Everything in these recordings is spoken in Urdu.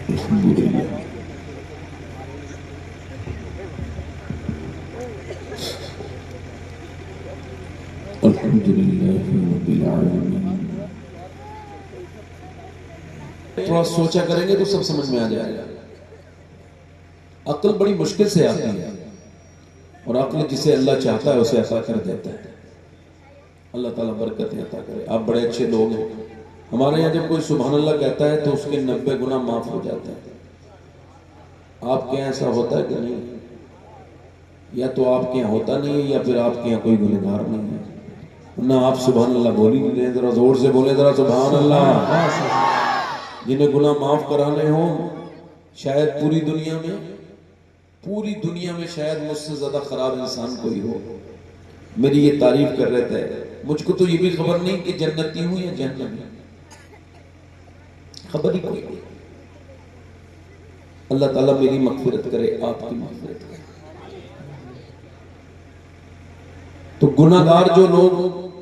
الحمدللہ رب العالمین۔ تھوڑا سوچا کریں گے تو سب سمجھ میں آ جائے گا۔ عقل بڑی مشکل سے آتی ہے، اور عقل جسے اللہ چاہتا ہے اسے عطا کر دیتا ہے۔ اللہ تعالیٰ برکت عطا کرے۔ آپ بڑے اچھے لوگ ہیں۔ ہمارے یہاں جب کوئی سبحان اللہ کہتا ہے تو اس کے 90 گناہ معاف ہو جاتے ہیں۔ آپ کے یہاں ایسا ہوتا ہے کہ نہیں؟ یا تو آپ کے یہاں ہوتا نہیں ہے، یا پھر آپ کے یہاں کوئی گنہگار نہیں ہے۔ نہ آپ سبحان اللہ بولی نہیں رہے، ذرا زور سے بولے ذرا سبحان اللہ۔ جنہیں گناہ معاف کرانے ہوں، شاید پوری دنیا میں شاید مجھ سے زیادہ خراب انسان کوئی ہو، میری یہ تعریف کر رہے تھے۔ مجھ کو تو یہ بھی خبر نہیں کہ جنتی ہوں یا جہنمی، خبر ہی کوئی نہیں۔ اللہ تعالیٰ میری مغفرت کرے، آپ کی مغفرت کرے۔ تو گناہ گار جو لوگ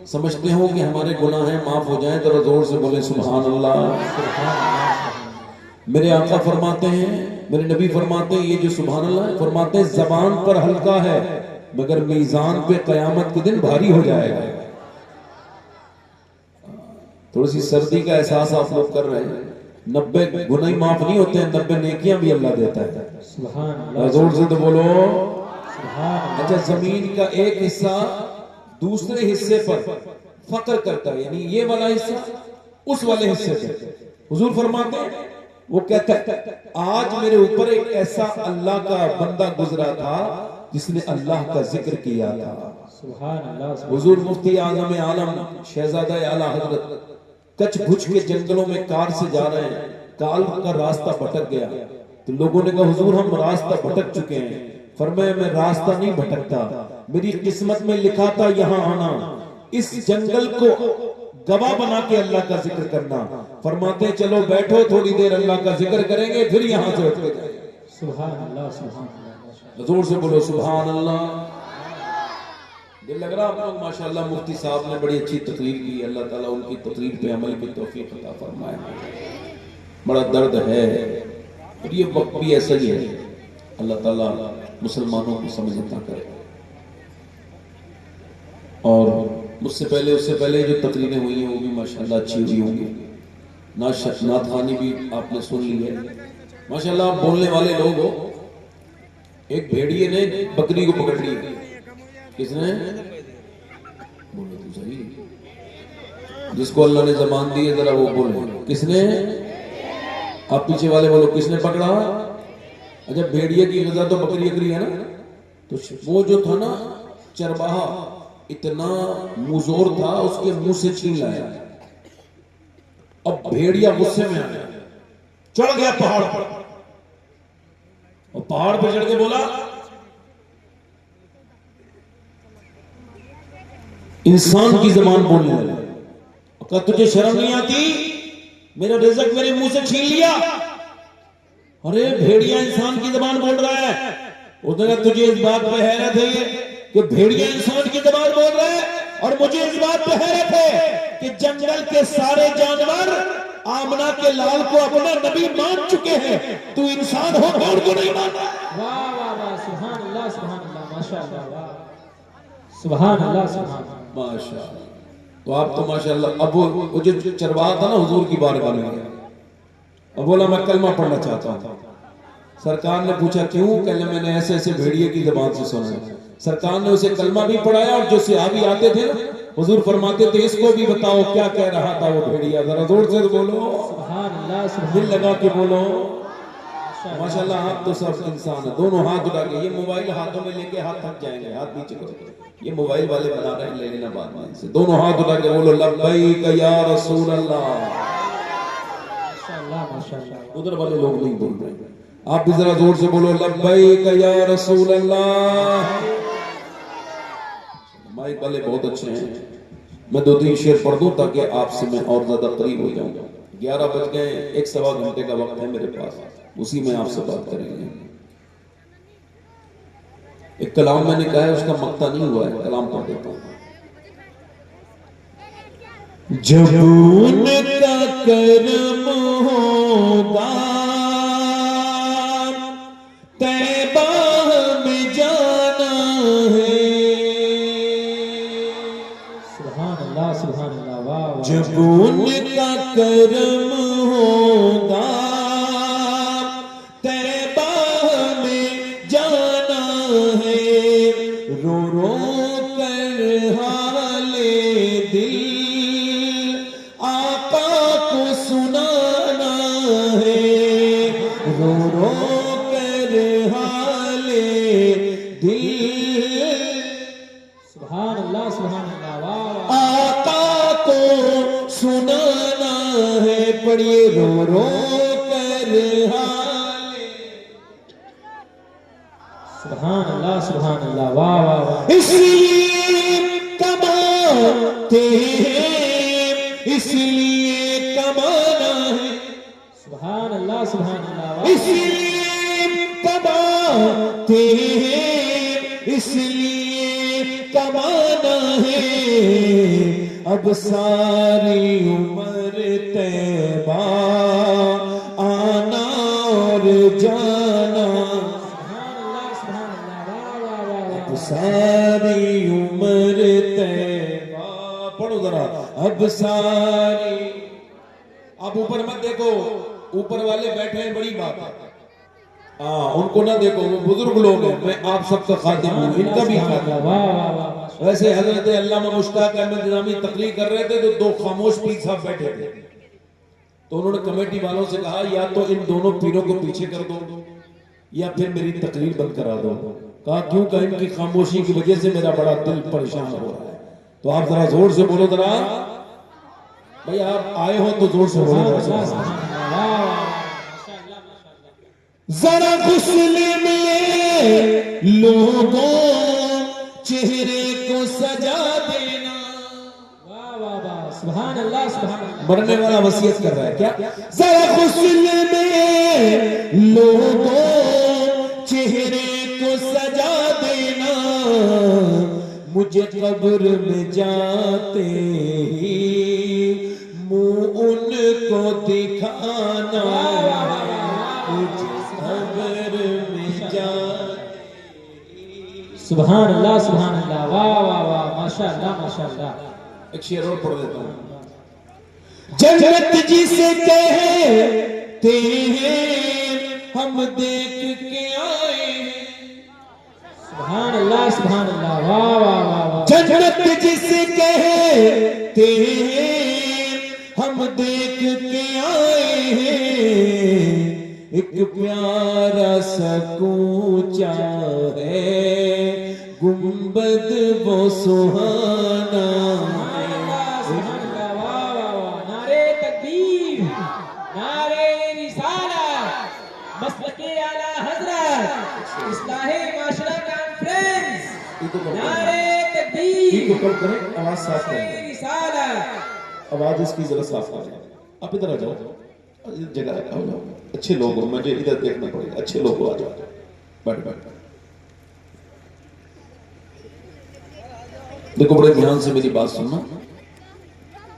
سمجھتے ہوں کہ ہمارے گناہ ہیں معاف ہو جائیں، ذرا زور سے بولیں سبحان اللہ۔ میرے آقا فرماتے ہیں، میرے نبی فرماتے ہیں، یہ جو سبحان اللہ ہے، فرماتے ہیں زبان پر ہلکا ہے مگر میزان پہ قیامت کے دن بھاری ہو جائے گا۔ تھوڑی سی سردی کا احساس آپ لوگ کر رہے ہیں۔ 90 گناہ معاف نہیں ہوتے ہیں، 90 نیکیاں بھی اللہ دیتا ہے۔ سبحان اللہ۔ زور سے تو بولو۔ اچھا، زمین کا ایک حصہ دوسرے حصے پر فخر کرتا ہے، یعنی یہ والا حصہ اس والے حصے پر۔ حضور فرماتے ہیں، وہ کہتا ہے آج میرے اوپر ایک ایسا اللہ کا بندہ گزرا تھا جس نے اللہ کا ذکر کیا تھا۔ سبحان اللہ۔ حضور مفتی اعظم عالم شہزادہ اعلیٰ حضرت کچھ بھج کے جنگلوں میں کار سے جا رہے ہیں، کال کا راستہ بھٹک گیا تو لوگوں نے کہا حضور ہم راستہ بھٹک چکے ہیں۔ فرمایا میں راستہ نہیں بھٹکتا، میری قسمت میں لکھا تھا یہاں آنا، اس جنگل کو گواہ بنا کے اللہ کا ذکر کرنا۔ فرماتے ہیں چلو بیٹھو تھوڑی دیر اللہ کا ذکر کریں گے پھر یہاں سے اٹھ کے جائیں گے۔ سبحان اللہ، سبحان اللہ۔ حضور سے بولو سبحان اللہ۔ دل لگ رہا آپ لوگ ماشاءاللہ مفتی صاحب نے بڑی اچھی تقریر کی، اللہ تعالیٰ ان کی تقریر پہ عمل کی توفیق عطا فرمائے۔ بڑا درد ہے اور یہ وقت بھی ایسا ہی ہے، اللہ تعالیٰ مسلمانوں کو سمجھ عطا کرے۔ اور مجھ سے پہلے اس سے پہلے جو تقریریں ہوئی ہیں وہ بھی ماشاءاللہ اچھی ہوئی ہوں گی، نعت خوانی بھی آپ نے سن لی ہے ماشاءاللہ۔ آپ بولنے والے لوگ ہو۔ ایک بھیڑیے نے بکری کو پکڑ لی، کس نے؟ بولو تو صحیح، جس کو اللہ نے زبان دی ہے ذرا وہ بولے، کس نے؟ آپ پیچھے والے بولو کس نے پکڑا؟ اچھا بھیڑیے کی غذا تو بکری اکری ہے نا، تو وہ جو تھا نا چرواہا اتنا مزور تھا اس کے منہ سے چھین لایا۔ اب بھیڑیا غصے میں آیا، چڑھ گیا پہاڑ پر، اور پہاڑ پہ چڑھ کے بولا انسان کی زبان بولنے والا، کہا تجھے شرم نہیں آتی؟ میرا رزق میرے منہ سے چھین لیا۔ ارے بھیڑیا انسان کی زبان بول رہا ہے۔ اس نے کہا تجھے اس بات پہ حیرت ہے کہ بھیڑیا انسان کی زبان بول رہا ہے، اور مجھے اس بات پہ حیرت ہے کہ جنگل کے سارے جانور آمنہ کے لال کو اپنا نبی مان چکے ہیں، تو انسان ہو کر کو نہیں مانتا۔ واہ واہ واہ، سبحان اللہ، سبحان اللہ، ماشاءاللہ، واہ سبحان اللہ، سبحان اللہ، ماشاءاللہ۔ تو آپ تو ماشاءاللہ۔ اب وہ جو چرواہا تھا نا حضور کی بارگاہ میں گیا، اب بولا میں کلمہ پڑھنا چاہتا ہوں۔ سرکار نے پوچھا کیوں؟ کہ میں نے ایسے ایسے بھیڑیے کی زبان سے سنا۔ سرکار نے اسے کلمہ بھی پڑھایا، اور جو صحابی آتے تھے نا حضور فرماتے تھے اس کو بھی بتاؤ کیا کہہ رہا تھا وہ بھیڑیا، ذرا زور سے بولو، سبحان اللہ، سبحان دل لگا کے بولو۔ اللہ، ماشاءاللہ آپ تو سب انسان ہیں، دونوں ہاتھ اٹھا کے۔ یہ موبائل ہاتھوں میں لے کے ہاتھ تھک جائیں گے، ہاتھ نیچے کرو۔ یہ موبائل والے بنا رہے ہیں، لے لینا بعد میں سے۔ دونوں ہاتھ اٹھا کے بولو لبیک یا رسول اللہ۔ ماشاءاللہ، ماشاءاللہ، ادھر والے لوگ نہیں بول رہے، آپ بھی ذرا زور سے بولو لبیک یا رسول اللہ۔ مائک والے بہت اچھے ہیں، میں 2-3 شعر پڑھ دوں تاکہ آپ سے میں اور زیادہ قریب ہو جاؤں۔ 11 بج گئے، 1-1.25 گھنٹے کا وقت ہے میرے پاس، اسی میں آپ سے بات کریں گے۔ ایک کلام میں نے کہا ہے، اس کا مقطع نہیں ہوا ہے، کلام پڑھ دیتا ہوں۔ جب ان کا کرم ہوگا سبحان اللہ واہ واہ جب ان کا کرم ہوگا طیبہ میں جانا ہے، رو رو کر حال دل آقا کو سنانا ہے، رو رو کر حال دل سبحان اللہ واہ واہ آقا کو سنانا ہے، پڑھیے رو رو کر حال سبحان اللہ واہ واہ واہ اس لیے کماتے ہیں، اس لیے کمانا ہے، سبحان اللہ واہ اس لیے کماتے ہیں، اس لیے کمانا ہے، اب ساری عمر طیبہ آنا اور جانا، اب ساری عمر طیبہ، پڑھو ذرا، اب ساری، آپ اوپر مت دیکھو، اوپر والے بیٹھے ہیں، بڑی بات ہے، ان کو نہ دیکھو، وہ بزرگ لوگ ہیں، میں آپ سب کا خادم ہوں، ان کا بھی خادم ہوں۔ ویسے حضرت علامہ مشتاق احمد نظامی تقریر کر رہے تھے تو دو خاموش پیر صاحب بیٹھے تھے، تو انہوں نے کمیٹی والوں سے کہا یا تو ان دونوں پیروں کو پیچھے کر دو یا پھر میری تقریر بند کرا دو، کہا کیوں کہ ان کی خاموشی کی وجہ سے میرا بڑا دل پریشان ہو رہا ہے، تو آپ ذرا زور سے بولو، ذرا بھئی آپ آئے ہو تو زور سے بولو، ذرا غسل میں لوگوں چہرے کو سجا دینا، سبحان اللہ مرنے والا وصیت کر رہا ہے کیا، ذرا غسل میں لوگوں چہرے کو سجا دینا، مجھے قبر میں جاتے ہی منہ ان کو دکھانا، مجھے قبر میں جاتے ہی، سبحان اللہ واہ واہ واہ ماشاء اللہ ایک شعر اور پڑھ دیتا ہوں، جنت جسے کہتے ہیں ہم دیکھ کے آئے ہیں، سبحان اللہ واہ واہ واہ جنت جسے کہتے ہیں ہم دیکھ کے آئے ہیں، ایک پیارا سا کوچا ہے گنبد وہ سہانا، نعرے تکبیر، نعرے رسالت، مسلک اعلی حضرت، اصلاح معاشرہ کانفرنس، نعرے تکبیر، آواز صاف کریں، نعرے رسالت، آواز اس کی ذرا صاف کریں، آپ ادھر آ جاؤ، جگہ آ جاؤ، اچھے لوگ ہو، مجھے ادھر دیکھنا پڑے گا، اچھے لوگ ہو، آ جاؤ، بیٹھ دیکھو بڑے دھیان سے میری بات سننا،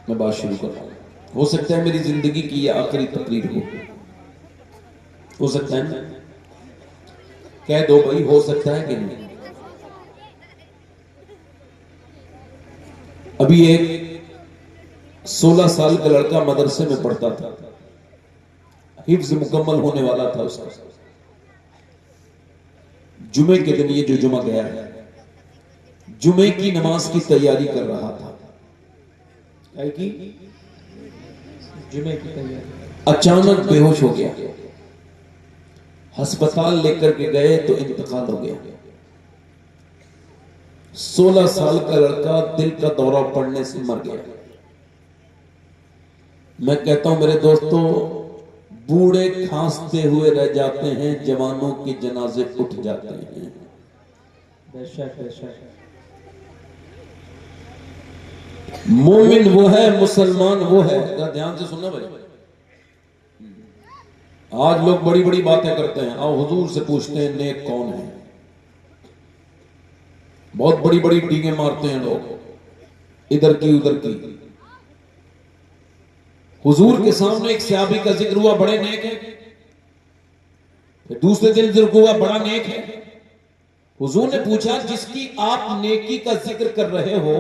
میں بات شروع کر رہا ہوں، ہو سکتا ہے میری زندگی کی یہ آخری تقریر ہو سکتا ہے نا، کہہ دو بھائی ہو سکتا ہے کہ نہیں، ابھی ایک 16 سال کا لڑکا مدرسے میں پڑھتا تھا، حفظ مکمل ہونے والا تھا اس کا، جمعے کے دن یہ جو جمعہ گیا ہے، جمعے کی نماز کی تیاری کر رہا تھا، جمعے کی تیاری، اچانک بے ہوش ہو گیا، ہسپتال لے کر کے گئے تو انتقال ہو گیا، 16 سال کا لڑکا دل کا دورہ پڑنے سے مر گیا۔ میں کہتا ہوں میرے دوستو، بوڑھے کھانستے ہوئے رہ جاتے ہیں، جوانوں کے جنازے اٹھ جاتے ہیں۔ بے شک بے شک، مومن وہ ہے، مسلمان وہ ہے، ذرا دھیان سے سننا بھائی، آج لوگ بڑی بڑی باتیں کرتے ہیں، آؤ حضور سے پوچھتے ہیں نیک کون ہے، بہت بڑی بڑی ڈیگیں مارتے ہیں لوگ، ادھر کی ادھر کی، حضور کے سامنے ایک صحابی کا ذکر ہوا بڑے نیک ہے، پھر دوسرے دن ذکر ہوا بڑا نیک ہے، حضور نے پوچھا جس کی آپ نیکی کا ذکر کر رہے ہو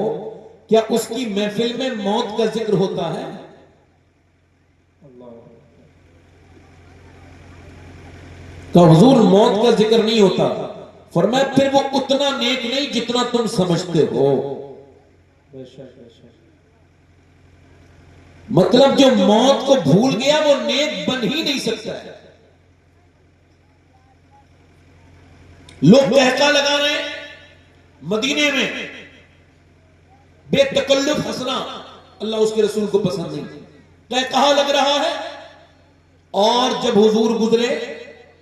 کیا اس کی محفل میں موت کا ذکر ہوتا ہے؟ کہ حضور موت کا ذکر نہیں ہوتا. فرمایا پھر وہ اتنا نیک نہیں جتنا تم سمجھتے ہو. مطلب جو موت کو بھول گیا وہ نیک بن ہی نہیں سکتا ہے. لوگ کہتا لگا رہے ہیں مدینے میں بے تکلف ہنسنا اللہ اس کے رسول کو پسند نہیں. کہا لگ رہا ہے. اور جب حضور گزرے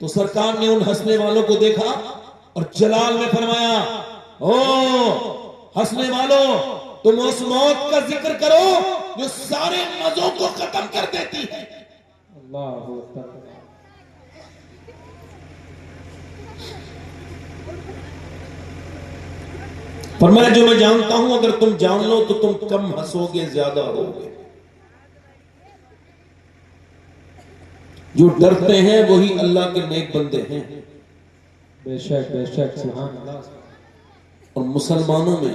تو سرکار نے ان ہنسنے والوں کو دیکھا اور جلال میں فرمایا او ہنسنے والوں تم اس موت کا ذکر کرو جو سارے مزوں کو ختم کر دیتی ہے. اللہ اکبر. فرمایا جو میں جانتا ہوں اگر تم جان لو تو تم کم ہنسو گے زیادہ ہوگے. جو ڈرتے ہیں وہی اللہ کے نیک بندے ہیں. بے شک بے شک سبحان اللہ. اور مسلمانوں میں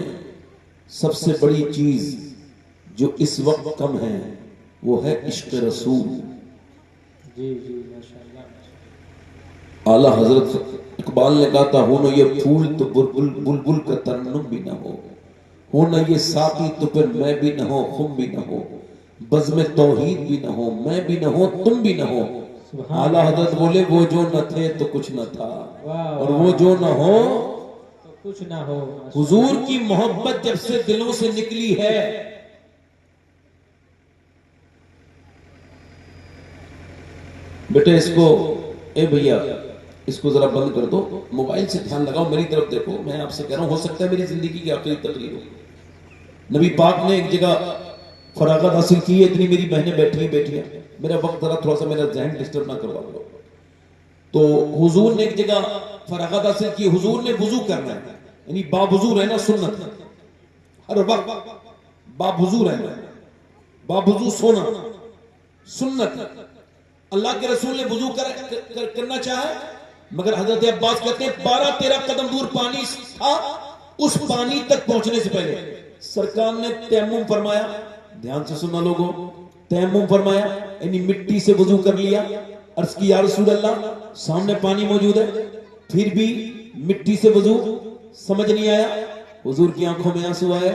سب سے بڑی چیز جو اس وقت کم ہے وہ ہے عشق رسول. جی جی ماشاءاللہ. اعلیٰ حضرت اقبال نے کہا تھا ہو نہ یہ پھول تو بلبل کا ترنم بھی نہ ہو نہ یہ ساقی تو پھر میں بھی نہ ہو خم بھی نہ ہو بزم توحید بھی نہ ہو میں بھی نہ ہو تم بھی نہ ہو. اعلیٰ حضرت بولے وہ جو نہ تھے تو کچھ نہ تھا اور وہ جو نہ ہو تو کچھ نہ ہو. حضور کی محبت جب سے دلوں سے نکلی ہے بیٹے اس کو اے بھیا اس کو ذرا بند کر دو موبائل سے دھیان لگاؤ میری طرف دیکھو. میں آپ سے کہہ رہا ہوں ہو سکتا ہے میری زندگی کی آخری تقریر ہو. نبی پاک نے ایک جگہ فراغت حاصل کی ہے. اتنی میری بہنیں بیٹھی ہیں میرا وقت ذرا تھوڑا سا میرا ذہن ڈسٹرب نہ کروا دو. تو حضور نے ایک جگہ فراغت حاصل کی. حضور نے وضو کرنا ہے یعنی باوضو رہنا سنت ہے. ہر وقت باوضو رہنا باوضو سونا سنت. اللہ کے رسول نے وضو کرنا چاہا مگر حضرت عباس کہتے ہیں 12-13 قدم دور پانی تھا. اس پانی تک پہنچنے سے پہلے سرکار نے تیمم فرمایا. دھیان سے سننا لوگوں. تیمم فرمایا یعنی مٹی سے وضو کر لیا. عرض کی یا رسول اللہ سامنے پانی موجود ہے پھر بھی مٹی سے وضو سمجھ نہیں آیا. حضور کی آنکھوں میں آنسو آیا.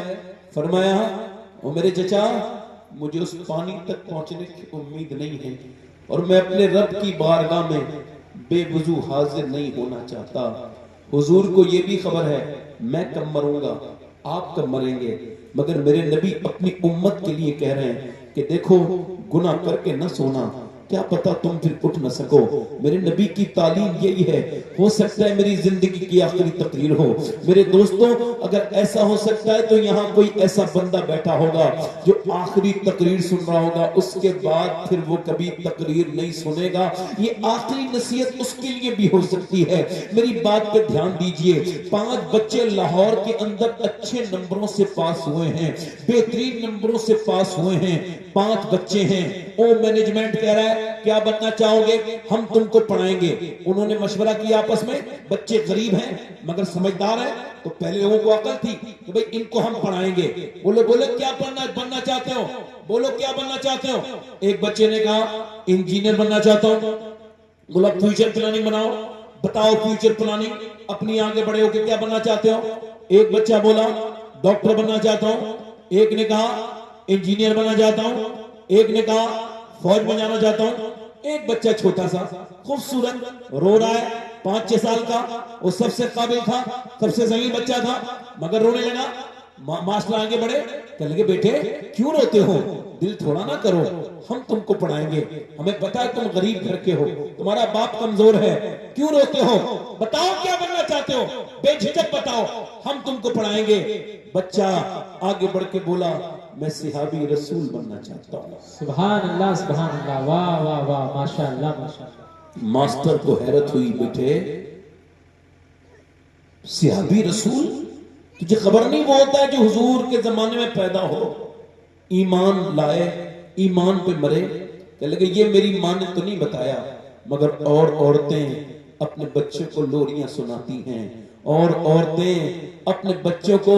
فرمایا او میرے چچا مجھے اس پانی تک پہنچنے کی امید نہیں ہے اور میں اپنے رب کی بارگاہ میں بے وضو حاضر نہیں ہونا چاہتا. حضور کو یہ بھی خبر ہے میں کب مروں گا آپ کب مریں گے مگر میرے نبی اپنی امت کے لیے کہہ رہے ہیں کہ دیکھو گناہ کر کے نہ سونا کیا پتا تم پھر اٹھ نہ سکو. میرے نبی کی تعلیم یہی ہے. ہو سکتا ہے میری زندگی کی آخری تقریر ہو. میرے دوستوں اگر ایسا ہو سکتا ہے تو یہاں کوئی ایسا بندہ بیٹھا ہوگا جو آخری تقریر سن رہا ہوگا اس کے بعد پھر وہ کبھی تقریر نہیں سنے گا. یہ آخری نصیحت اس کے لیے بھی ہو سکتی ہے. میری بات پہ دھیان دیجئے. 5 بچے لاہور کے اندر اچھے نمبروں سے پاس ہوئے ہیں بہترین نمبروں سے پاس ہوئے ہیں. 5 بچے ہیں. او مینجمنٹ کہہ رہا ہے کیا بننا چاہو گے ہم تم کو پڑھائیں گے. انہوں نے مشورہ کیا آپس میں بچے غریب ہیں مگر سمجھدار ہیں تو پہلے لوگوں کو عقل تھی کہ بھئی ان کو ہم پڑھائیں گے. بولے کیا بننا چاہتے ہو بولو کیا بننا چاہتے ہو. ایک بچے نے کہا انجینئر بننا چاہتا ہوں. بولا فیوچر پلاننگ بناؤ بتاؤ فیوچر پلاننگ اپنی آگے بڑے ہو کے کیا بننا چاہتے ہو. ایک بچہ بولا ڈاکٹر بننا چاہتا ہوں. ایک نے کہا انجینئر بننا چاہتا ہوں. ایک نے کہا فوج میں جانا چاہتا ہوں. ایک بچہ چھوٹا سا خوبصورت رو رہا ہے 5-6 سال کا. وہ سب سے قابل تھا سب سے ذہین بچہ تھا مگر رونے لگا. ماسٹر آگے بڑھے کہنے لگے بیٹے کیوں روتے ہو دل تھوڑا نہ کرو ہم تم کو پڑھائیں گے. ہمیں پتا ہے تم غریب گھر کے ہو تمہارا باپ کمزور ہے کیوں روتے ہو بتاؤ کیا بننا چاہتے ہو بے جھجک بتاؤ ہم تم کو پڑھائیں گے. بچہ آگے بڑھ کے بولا میں صحابی رسول بننا چاہتا ہوں. سبحان اللہ واہ واہ واہ ماشاءاللہ ماشاءاللہ. ماسٹر کو حیرت ہوئی بیٹے صحابی رسول تجھے خبر نہیں وہ ہوتا ہے جو حضور کے زمانے میں پیدا ہو ایمان لائے ایمان پہ مرے. کہ لگے یہ میری ماں نے تو نہیں بتایا مگر اور عورتیں اپنے بچوں کو لوریاں سناتی ہیں اور عورتیں اپنے بچوں کو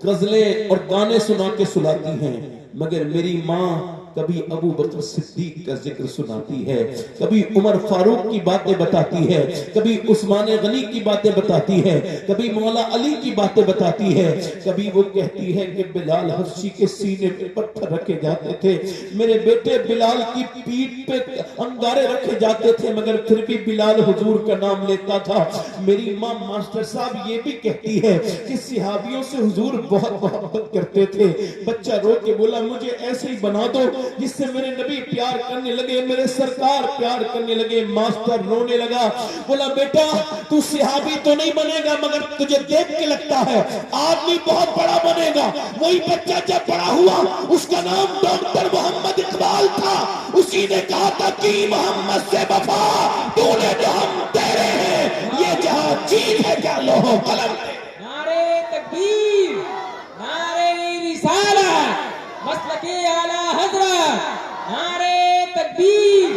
غزلیں اور گانے سنا کے سلاتی ہیں، مگر میری ماں کبھی ابو بکر صدیق کا ذکر سناتی ہے، کبھی عمر فاروق کی باتیں بتاتی ہے، کبھی عثمان غنی کی باتیں بتاتی ہے، کبھی مولا علی کی باتیں بتاتی ہے، کبھی وہ کہتی ہے کہ بلال حبشی کے سینے پہ پتھر رکھے جاتے تھے، میرے بیٹے بلال کی پیٹھ پہ انگارے رکھے جاتے تھے، مگر پھر بھی بلال حضور کا نام لیتا تھا۔ میری ماں ماسٹر صاحب یہ بھی کہتی ہے کہ صحابیوں سے حضور بہت محبت کرتے تھے۔ بچہ رو کے بولا مجھے ایسے ہی بنا دو جس سے میرے نبی پیار کرنے لگے، میرے سرکار پیار کرنے لگے۔ ماسٹر رونے لگا، بولا بیٹا تو صحابی تو نہیں بنے گا، مگر تجھے دیکھ کے لگتا ہے آدمی بہت بڑا بنے گا۔ وہی بچہ جب بڑا ہوا اس کا نام ڈاکٹر محمد اقبال تھا، اسی نے کہا تھا کہ محمد سے وفا تو نے جو ہم تیرے ہیں، یہ جہاں چیز ہے کیا لوہ قلم ہے۔ نعرے تکبیر، نعرے رسالت، مسلک اعلی حضرت، نعرے تکبیر،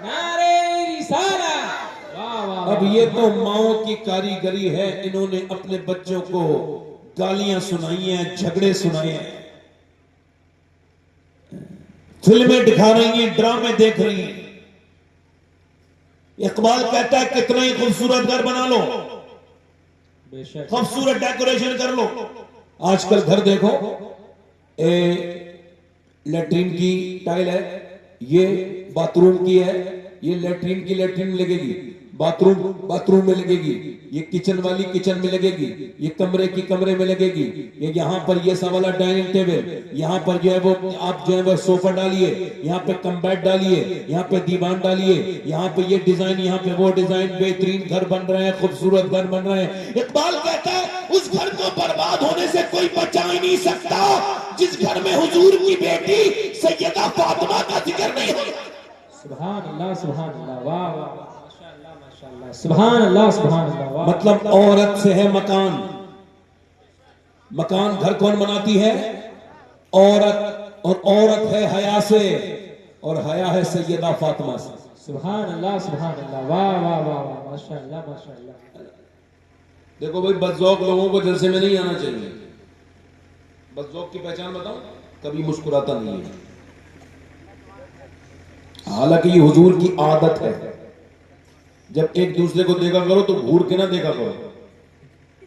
نعرے رسالت۔ واہ واہ۔ اب یہ تو ماؤں کی کاریگری ہے، انہوں نے اپنے بچوں کو گالیاں سنائی ہیں، جھگڑے سنائے ہیں، فلمیں دکھا رہی ہیں، ڈرامے دیکھ رہی ہیں۔ اقبال کہتا ہے کتنا ہی خوبصورت گھر بنا لو، بے شک خوبصورت ڈیکوریشن کر لو، آج کل گھر دیکھو، لیٹرین کی ٹائل ہے، یہ باتھ روم کی ہے، یہ لیٹرین کی لیٹرین میں لگے گی، باتھ روم میں لگے گی، یہ کچن والی کچن میں لگے گی، یہ کمرے کی کمرے میں لگے گی، یہ یہاں پر یہ سا والا ڈائننگ ٹیبل، یہاں پر جو ہے وہ آپ جو ہے وہ سوفہ ڈالیے، یہاں پہ کمبیڈ ڈالیے، یہاں پہ دیوان ڈالیے، یہاں پہ یہ ڈیزائن، یہاں پہ وہ ڈیزائن، بہترین گھر بن رہے ہیں، خوبصورت گھر بن رہے ہیں۔ اقبال کہتا ہے اس گھر کو برباد ہونے سے کوئی بچا ہی نہیں سکتا جس گھر میں حضور کی بیٹی سیدہ فاطمہ کا ذکر نہیں ہوتا۔ سبحان اللہ، سبحان اللہ، واہ واہ، ماشاءاللہ ماشاءاللہ، سبحان اللہ، سبحان اللہ، واہ۔ مطلب عورت سے ہے مکان، مکان گھر کون بناتی ہے؟ عورت، اور عورت ہے حیا سے، اور حیا ہے سیدہ فاطمہ سے۔ سبحان اللہ، سبحان اللہ، واہ واہ واہ واہ، ماشاءاللہ ماشاءاللہ۔ دیکھو بھائی بدذوق لوگوں کو جلسے میں نہیں آنا چاہیے۔ بدذوق کی پہچان بتاؤ، کبھی مسکراتا نہیں ہے، حالانکہ یہ حضور کی عادت ہے، جب ایک دوسرے کو دیکھا کرو تو گھور کے نہ دیکھا کرو،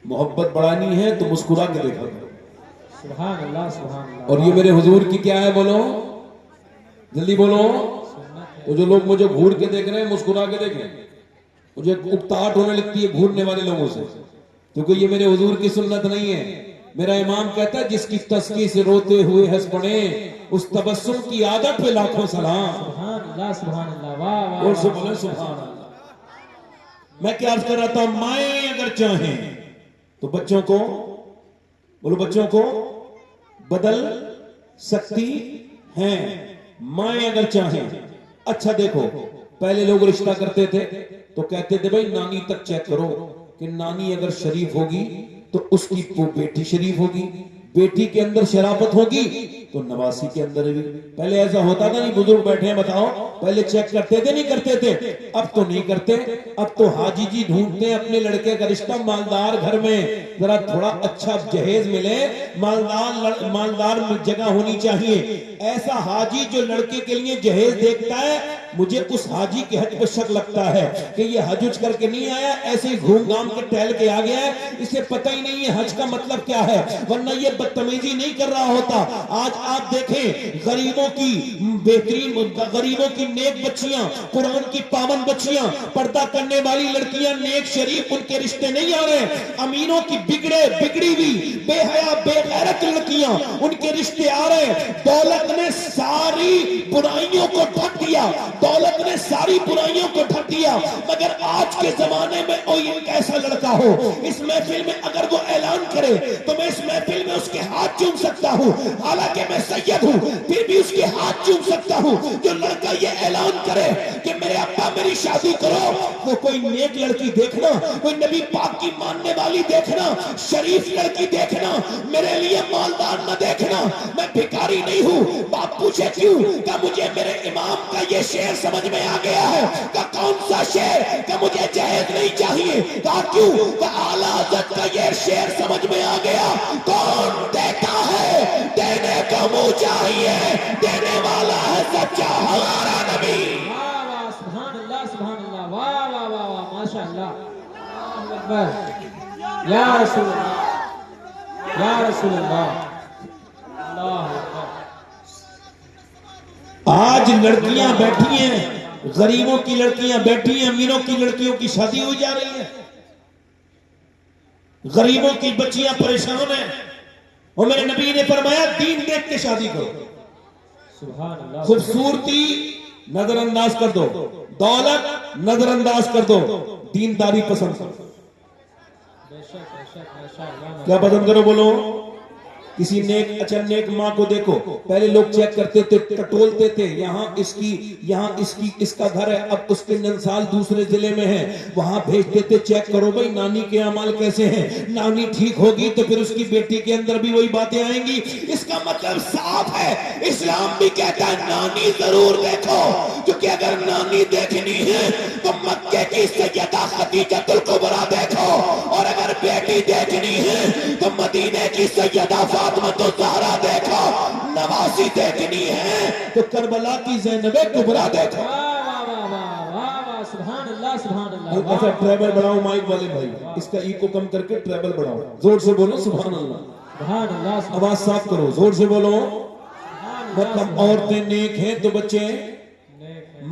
محبت بڑھانی ہے تو مسکرا کے دیکھا کرو۔ سبحان اللہ، سبحان اللہ۔ اور یہ میرے حضور کی کیا ہے؟ بولو جلدی بولو۔ تو جو لوگ مجھے گھور کے دیکھ رہے ہیں مسکرا کے دیکھیں، مجھے اکتاہٹ ہونے لگتی ہے گھورنے والے لوگوں سے، کیونکہ یہ میرے حضور کی سنت نہیں ہے۔ میرا امام کہتا ہے جس کی تسکی سے روتے ہوئے ہنس پڑے اس تبسم کی عادت پہ لاکھوں سلام۔ سبحان اللہ، سبحان اللہ، واہ واہ، اور سے بولے سبحان اللہ۔ میں کیا عرض کر رہا تھا، مائیں اگر چاہیں تو بچوں کو، بولو بچوں کو بدل سکتی ہیں، مائیں اگر چاہیں۔ اچھا دیکھو، پہلے لوگ رشتہ کرتے تھے تو کہتے تھے بھائی نانی تک چیک کرو کہ نانی اگر شریف ہوگی تو اس کی وہ بیٹی شریف ہوگی، بیٹی کے اندر شرافت ہوگی تو نواسی کے اندر بھی۔ پہلے ایسا ہوتا تھا نہیں؟ بزرگ بیٹھے ہیں بتاؤ، پہلے چیک کرتے تھے نہیں کرتے تھے؟ اب تو نہیں کرتے، اب تو حاجی جی ڈھونڈتے ہیں اپنے لڑکے کا رشتہ، مالدار گھر میں ذرا تھوڑا اچھا جہیز ملے، مالدار جگہ ہونی چاہیے۔ ایسا حاجی جو لڑکے کے لیے جہیز دیکھتا ہے، مجھے اس حاجی کے حج پہ شک لگتا ہے کہ یہ حج کر کے نہیں آیا، ایسے ہی گھوم گھام کے ٹہل کے آ گیا ہے، اسے پتہ ہی نہیں ہے حج کا مطلب کیا ہے، ورنہ یہ بدتمیزی نہیں کر رہا ہوتا۔ آج آپ دیکھیں غریبوں کی بہترین، غریبوں کی نیک بچیاں، قرآن کی پابند بچیاں، پردہ کرنے والی لڑکیاں، نیک شریف، ان کے رشتے نہیں آ رہے۔ امینوں کی بگڑی ہوئی بے حیا بے غیرت لڑکیاں، ان کے رشتے آ رہے۔ دولت نے ساری برائیوں کو ڈھک دیا، دولت نے ساری برائیوں کو ڈھک دیا، مگر آج کے زمانے میں کوئی ایسا لڑکا ہو اس محفل میں اگر وہ اعلان کرے تو میں اس محفل میں اس کے ہاتھ چوم سکتا ہوں، حالانکہ میں سید ہوں پھر بھی اس کے ہاتھ چوم سکتا ہوں۔ جو لڑکا یہ اعلان کرے کہ میرے ابا میری شادی کرو، وہ کوئی نیک لڑکی دیکھنا، کوئی نبی پاک کی ماننے والی دیکھنا، شریف لڑکی دیکھنا، میرے لیے مالدار نہ دیکھنا، میں بھکاری نہیں ہوں۔ باپ پوچھے کیوں؟ کہ مجھے میرے امام کا یہ شعر سمجھ میں آ گیا ہے۔ کہ کون سا شعر؟ کہ مجھے جہیز نہیں چاہیے۔ کہا کیوں؟ کہ اعلیٰ حضرت کا یہ شعر سمجھ میں آ گیا، کون دیتا ہے دینے کا منہ چاہیے، دینے والا ہے سچا ہمارا نبی۔ واہ واہ سبحان اللہ سبحان اللہ، واہ واہ واہ واہ ماشاء اللہ، اللہ اکبر، یا رسول اللہ یا رسول اللہ، اللہ اکبر۔ آج لڑکیاں بیٹھی ہیں، غریبوں کی لڑکیاں بیٹھی ہیں، امیروں کی لڑکیوں کی شادی ہو جا رہی ہے، غریبوں کی بچیاں پریشان ہیں، اور میرے نبی نے فرمایا دین دیکھ کے شادی کرو۔ سبحان اللہ، خوبصورتی نظر انداز کر دو، دولت نظر انداز کر دو، دینداری پسند کرو۔ بے شک بے شک ماشاء اللہ، کیا پسند کرو بولو؟ کسی نیک اچھا نیک ماں کو دیکھو، پہلے لوگ چیک کرتے تھے، ٹٹولتے تھے، یہاں اس کا گھر ہے، اب اس کے ننسال دوسرے ضلع میں ہے، وہاں بھیجتے تھے چیک کرو بھئی نانی کے اعمال کیسے ہیں، نانی ٹھیک ہوگی تو پھر اس کی بیٹی کے اندر بھی وہی باتیں آئیں گی۔ اس کا مطلب صاف ہے، اسلام بھی کہتا ہے نانی ضرور دیکھو، کیونکہ اگر نانی دیکھنی ہے تو مکے کی سیدہ خدیجہ الکبریٰ دیکھو، اور اگر بیٹی دیکھنی ہے تو مدینے کی سیدہ فاطمہ الزہرا دیکھو، نواسی دیکھنی ہے تو کربلا کی زینب کبریٰ دیکھو۔ واہ واہ واہ واہ واہ واہ سبحان اللہ سبحان اللہ، ہلکا سا ٹریبل بڑھاؤ مائک والے بھائی، اس کا ایکو کم کر کے ٹریبل بڑھاؤ، زور سے بولو سبحان اللہ، سبحان اللہ سبحان آواز صاف کرو، زور سے بولو۔ اللہ، مطلب عورتیں نیک ہیں تو بچے،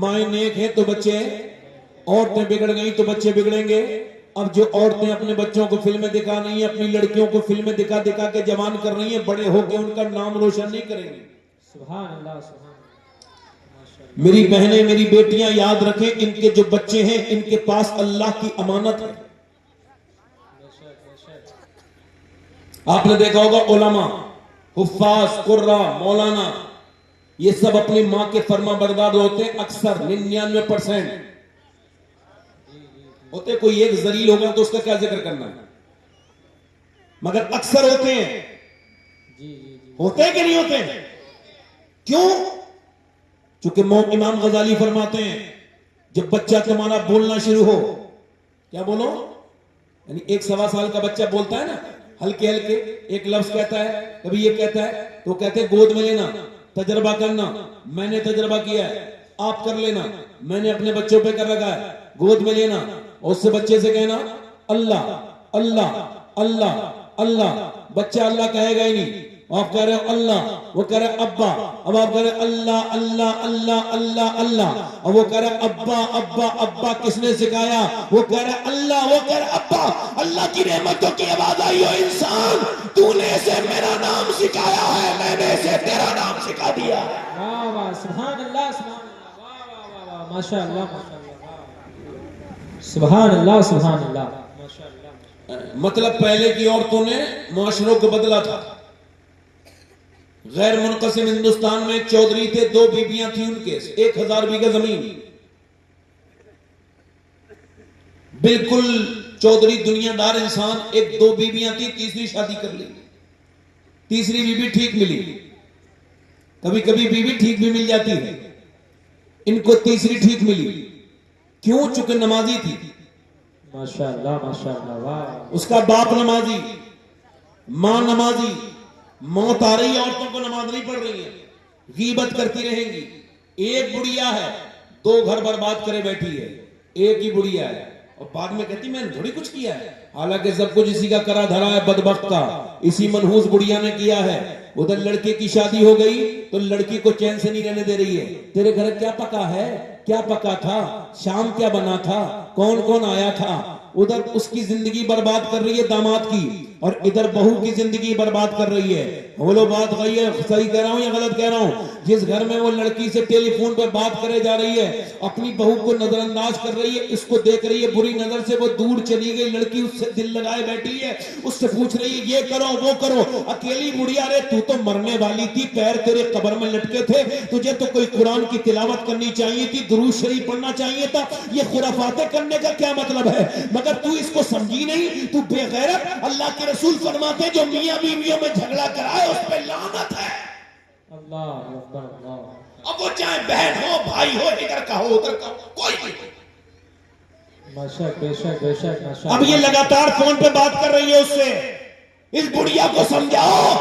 مائیں نیک ہیں تو بچے، عورتیں بگڑ گئیں تو بچے بگڑیں گے۔ اب جو عورتیں اپنے بچوں کو فلمیں دکھا رہی ہیں، اپنی لڑکیوں کو فلمیں دکھا دکھا کے جوان کر رہی ہیں، بڑے ہو کے ان کا نام روشن نہیں کریں گے۔ سبحان اللہ سبحان اللہ، ماشاء اللہ، میری بہنیں میری بیٹیاں یاد رکھیں، ان کے جو بچے ہیں ان کے پاس اللہ کی امانت ہے۔ بے شک بے شک، آپ نے دیکھا ہوگا علماء، حفاظ، قراء، مولانا، یہ سب اپنی ماں کے فرما بردار ہوتے ہیں، اکثر 99% ہوتے، کوئی ایک ذلیل ہوگا تو اس کا کیا ذکر کرنا ہے، مگر اکثر ہوتے ہیں۔ جی جی جی، ہوتے ہیں کہ نہیں ہوتے ہیں؟ کیوں؟ چونکہ امام غزالی فرماتے ہیں جب بچہ تمہارا بولنا شروع ہو، کیا بولو؟ یعنی 1-1.25 سال کا بچہ بولتا ہے نا، ہلکے ہلکے ایک لفظ کہتا ہے، کبھی یہ کہتا ہے تو کہتے ہیں گود میں لینا، تجربہ کرنا، میں نے تجربہ کیا ہے، آپ کر لینا، میں نے اپنے بچوں پہ کر رکھا ہے، گود میں لینا، اور اس سے بچے سے کہنا اللہ اللہ اللہ اللہ، بچہ اللہ کہے گا ہی نہیں، آپ کہہ رہے ہو اللہ، وہ کہہ رہے ابا، اب آپ کہہ رہے اللہ اللہ اللہ اللہ اللہ، اور وہ کہہ رہے ابا ابا ابا، کس نے سکھایا؟ وہ کہہ رہے اللہ، وہ کہہ رہے ابا۔ اللہ کی رحمتوں کی آواز آئی ہو انسان، تو نے اسے میرا نام سکھایا ہے، میں نے اسے تیرا نام سکھا دیا ہے۔ واہ واہ سبحان اللہ سبحان اللہ، واہ واہ واہ واہ ماشاء اللہ ماشاء اللہ، واہ، سبحان اللہ سبحان اللہ، ماشاء اللہ، مطلب پہلے کی عورتوں نے معاشروں کو بدلا تھا۔ غیر منقسم ہندوستان میں چودھری تھے، 2 بیویاں تھیں ان کے، 1000 بیگھہ زمین، بالکل چودھری دنیا دار انسان، 1-2 بیویاں تھیں، تیسری شادی کر لی، تیسری بیوی ٹھیک ملی، کبھی کبھی بیوی ٹھیک بھی مل جاتی ہے، ان کو تیسری ٹھیک ملی، کیوں؟ چونکہ نمازی تھی، ماشاء اللہ ماشاء اللہ، واہ، اس کا باپ نمازی، ماں نمازی، موت آ رہی ہے، عورتوں کو نماز نہیں پڑھ رہی ہے، غیبت کرتی رہیں گی، ایک بڑھیا ہے 2 گھر برباد کرے بیٹھی ہے، ایک ہی بڑھیا ہے، اور بعد میں کہتی میں نے تھوڑی کچھ کیا ہے، حالانکہ سب کچھ اسی کا کرا دھرا ہے، بدبخت کا، اسی منحوس بڑھیا نے کیا ہے۔ ادھر لڑکے کی شادی ہو گئی تو لڑکی کو چین سے نہیں رہنے دے رہی ہے، تیرے گھر کیا پکا ہے، کیا پکا تھا، شام کیا بنا تھا، کون کون آیا تھا۔ ادھر اس کی زندگی برباد کر رہی ہے داماد کی، اور ادھر بہو کی زندگی برباد کر رہی ہے۔ بولو بات صحیح کہہ رہا ہوں یا غلط کہہ رہا ہوں؟ جس گھر میں وہ لڑکی سے ٹیلی فون پہ بات کرے جا رہی ہے، اپنی بہو کو نظر انداز کر رہی ہے، اس کو دیکھ رہی ہے بری نظر سے، وہ دور چلی گئی، لڑکی اس سے دل لگائے بیٹھی ہے، اس سے پوچھ رہی ہے یہ کرو وہ کرو، اکیلی بڑھیا رہے، تو تو مرنے والی تھی، پیر تیرے قبر میں لٹکے تھے، تجھے تو کوئی قرآن کی تلاوت کرنی چاہیے تھی، درود شریف پڑھنا چاہیے تھا، یہ خرافاتیں کرنے کا کیا مطلب ہے؟ مگر تو اس کو سمجھی نہیں، تو بے غیرت۔ اللہ کے رسول فرماتے جو میاں بیویوں میں جھگڑا کرائے اس پہ لعنت ہے۔ اللہ اکبر اللہ، اب وہ چاہے بہن ہو بھائی ہو، ادھر کا ہو ادھر کا ہو، کوئی نہیں۔ ماشاء بے شک بے شک ماشاء اب یہ لگاتار فون پہ بات کر رہی ہے اس سے، اس بڑھیا کو سمجھاؤ،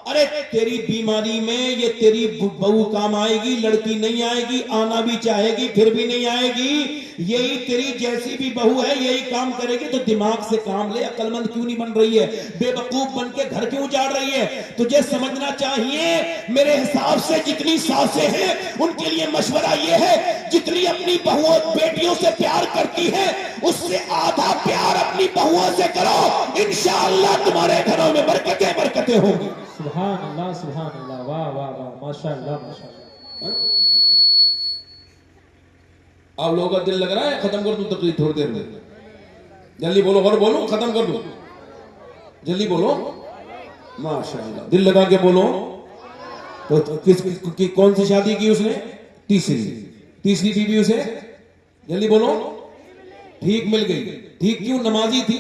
ارے تیری بیماری میں یہ تیری بہو کام آئے گی، لڑکی نہیں آئے گی، آنا بھی چاہے گی پھر بھی نہیں آئے گی، یہی تیری جیسی بھی بہو ہے یہی کام کرے گی، تو دماغ سے کام لے، عقل مند کیوں نہیں بن رہی ہے، بے وقوف بن کے گھر کیوں جاڑ رہی ہے؟ تجھے سمجھنا چاہیے میرے حساب سے جتنی ساسیں ہیں ان کے لیے مشورہ یہ ہے، جتنی اپنی بہووں بیٹیوں سے پیار کرتی ہے اس سے آدھا پیار اپنی بہووں سے کرو، انشاءاللہ تمہارے گھروں میں برکتیں برکتیں ہوں گی۔ سبحان اللہ واہ واہ واہ ماشاء اللہ ماشاء اللہ۔ آپ لوگوں کا دل لگ رہا ہے؟ ختم کر دوں تقریر تھوڑی دیر میں، جلدی بولو، اور بولو ختم کر دوں، جلدی بولو، ماشاءاللہ دل لگا کے بولو۔ تو کون سی شادی کی اس نے؟ تیسری بیوی اسے، جلدی بولو، ٹھیک مل گئی، ٹھیک کیوں؟ نمازی تھی،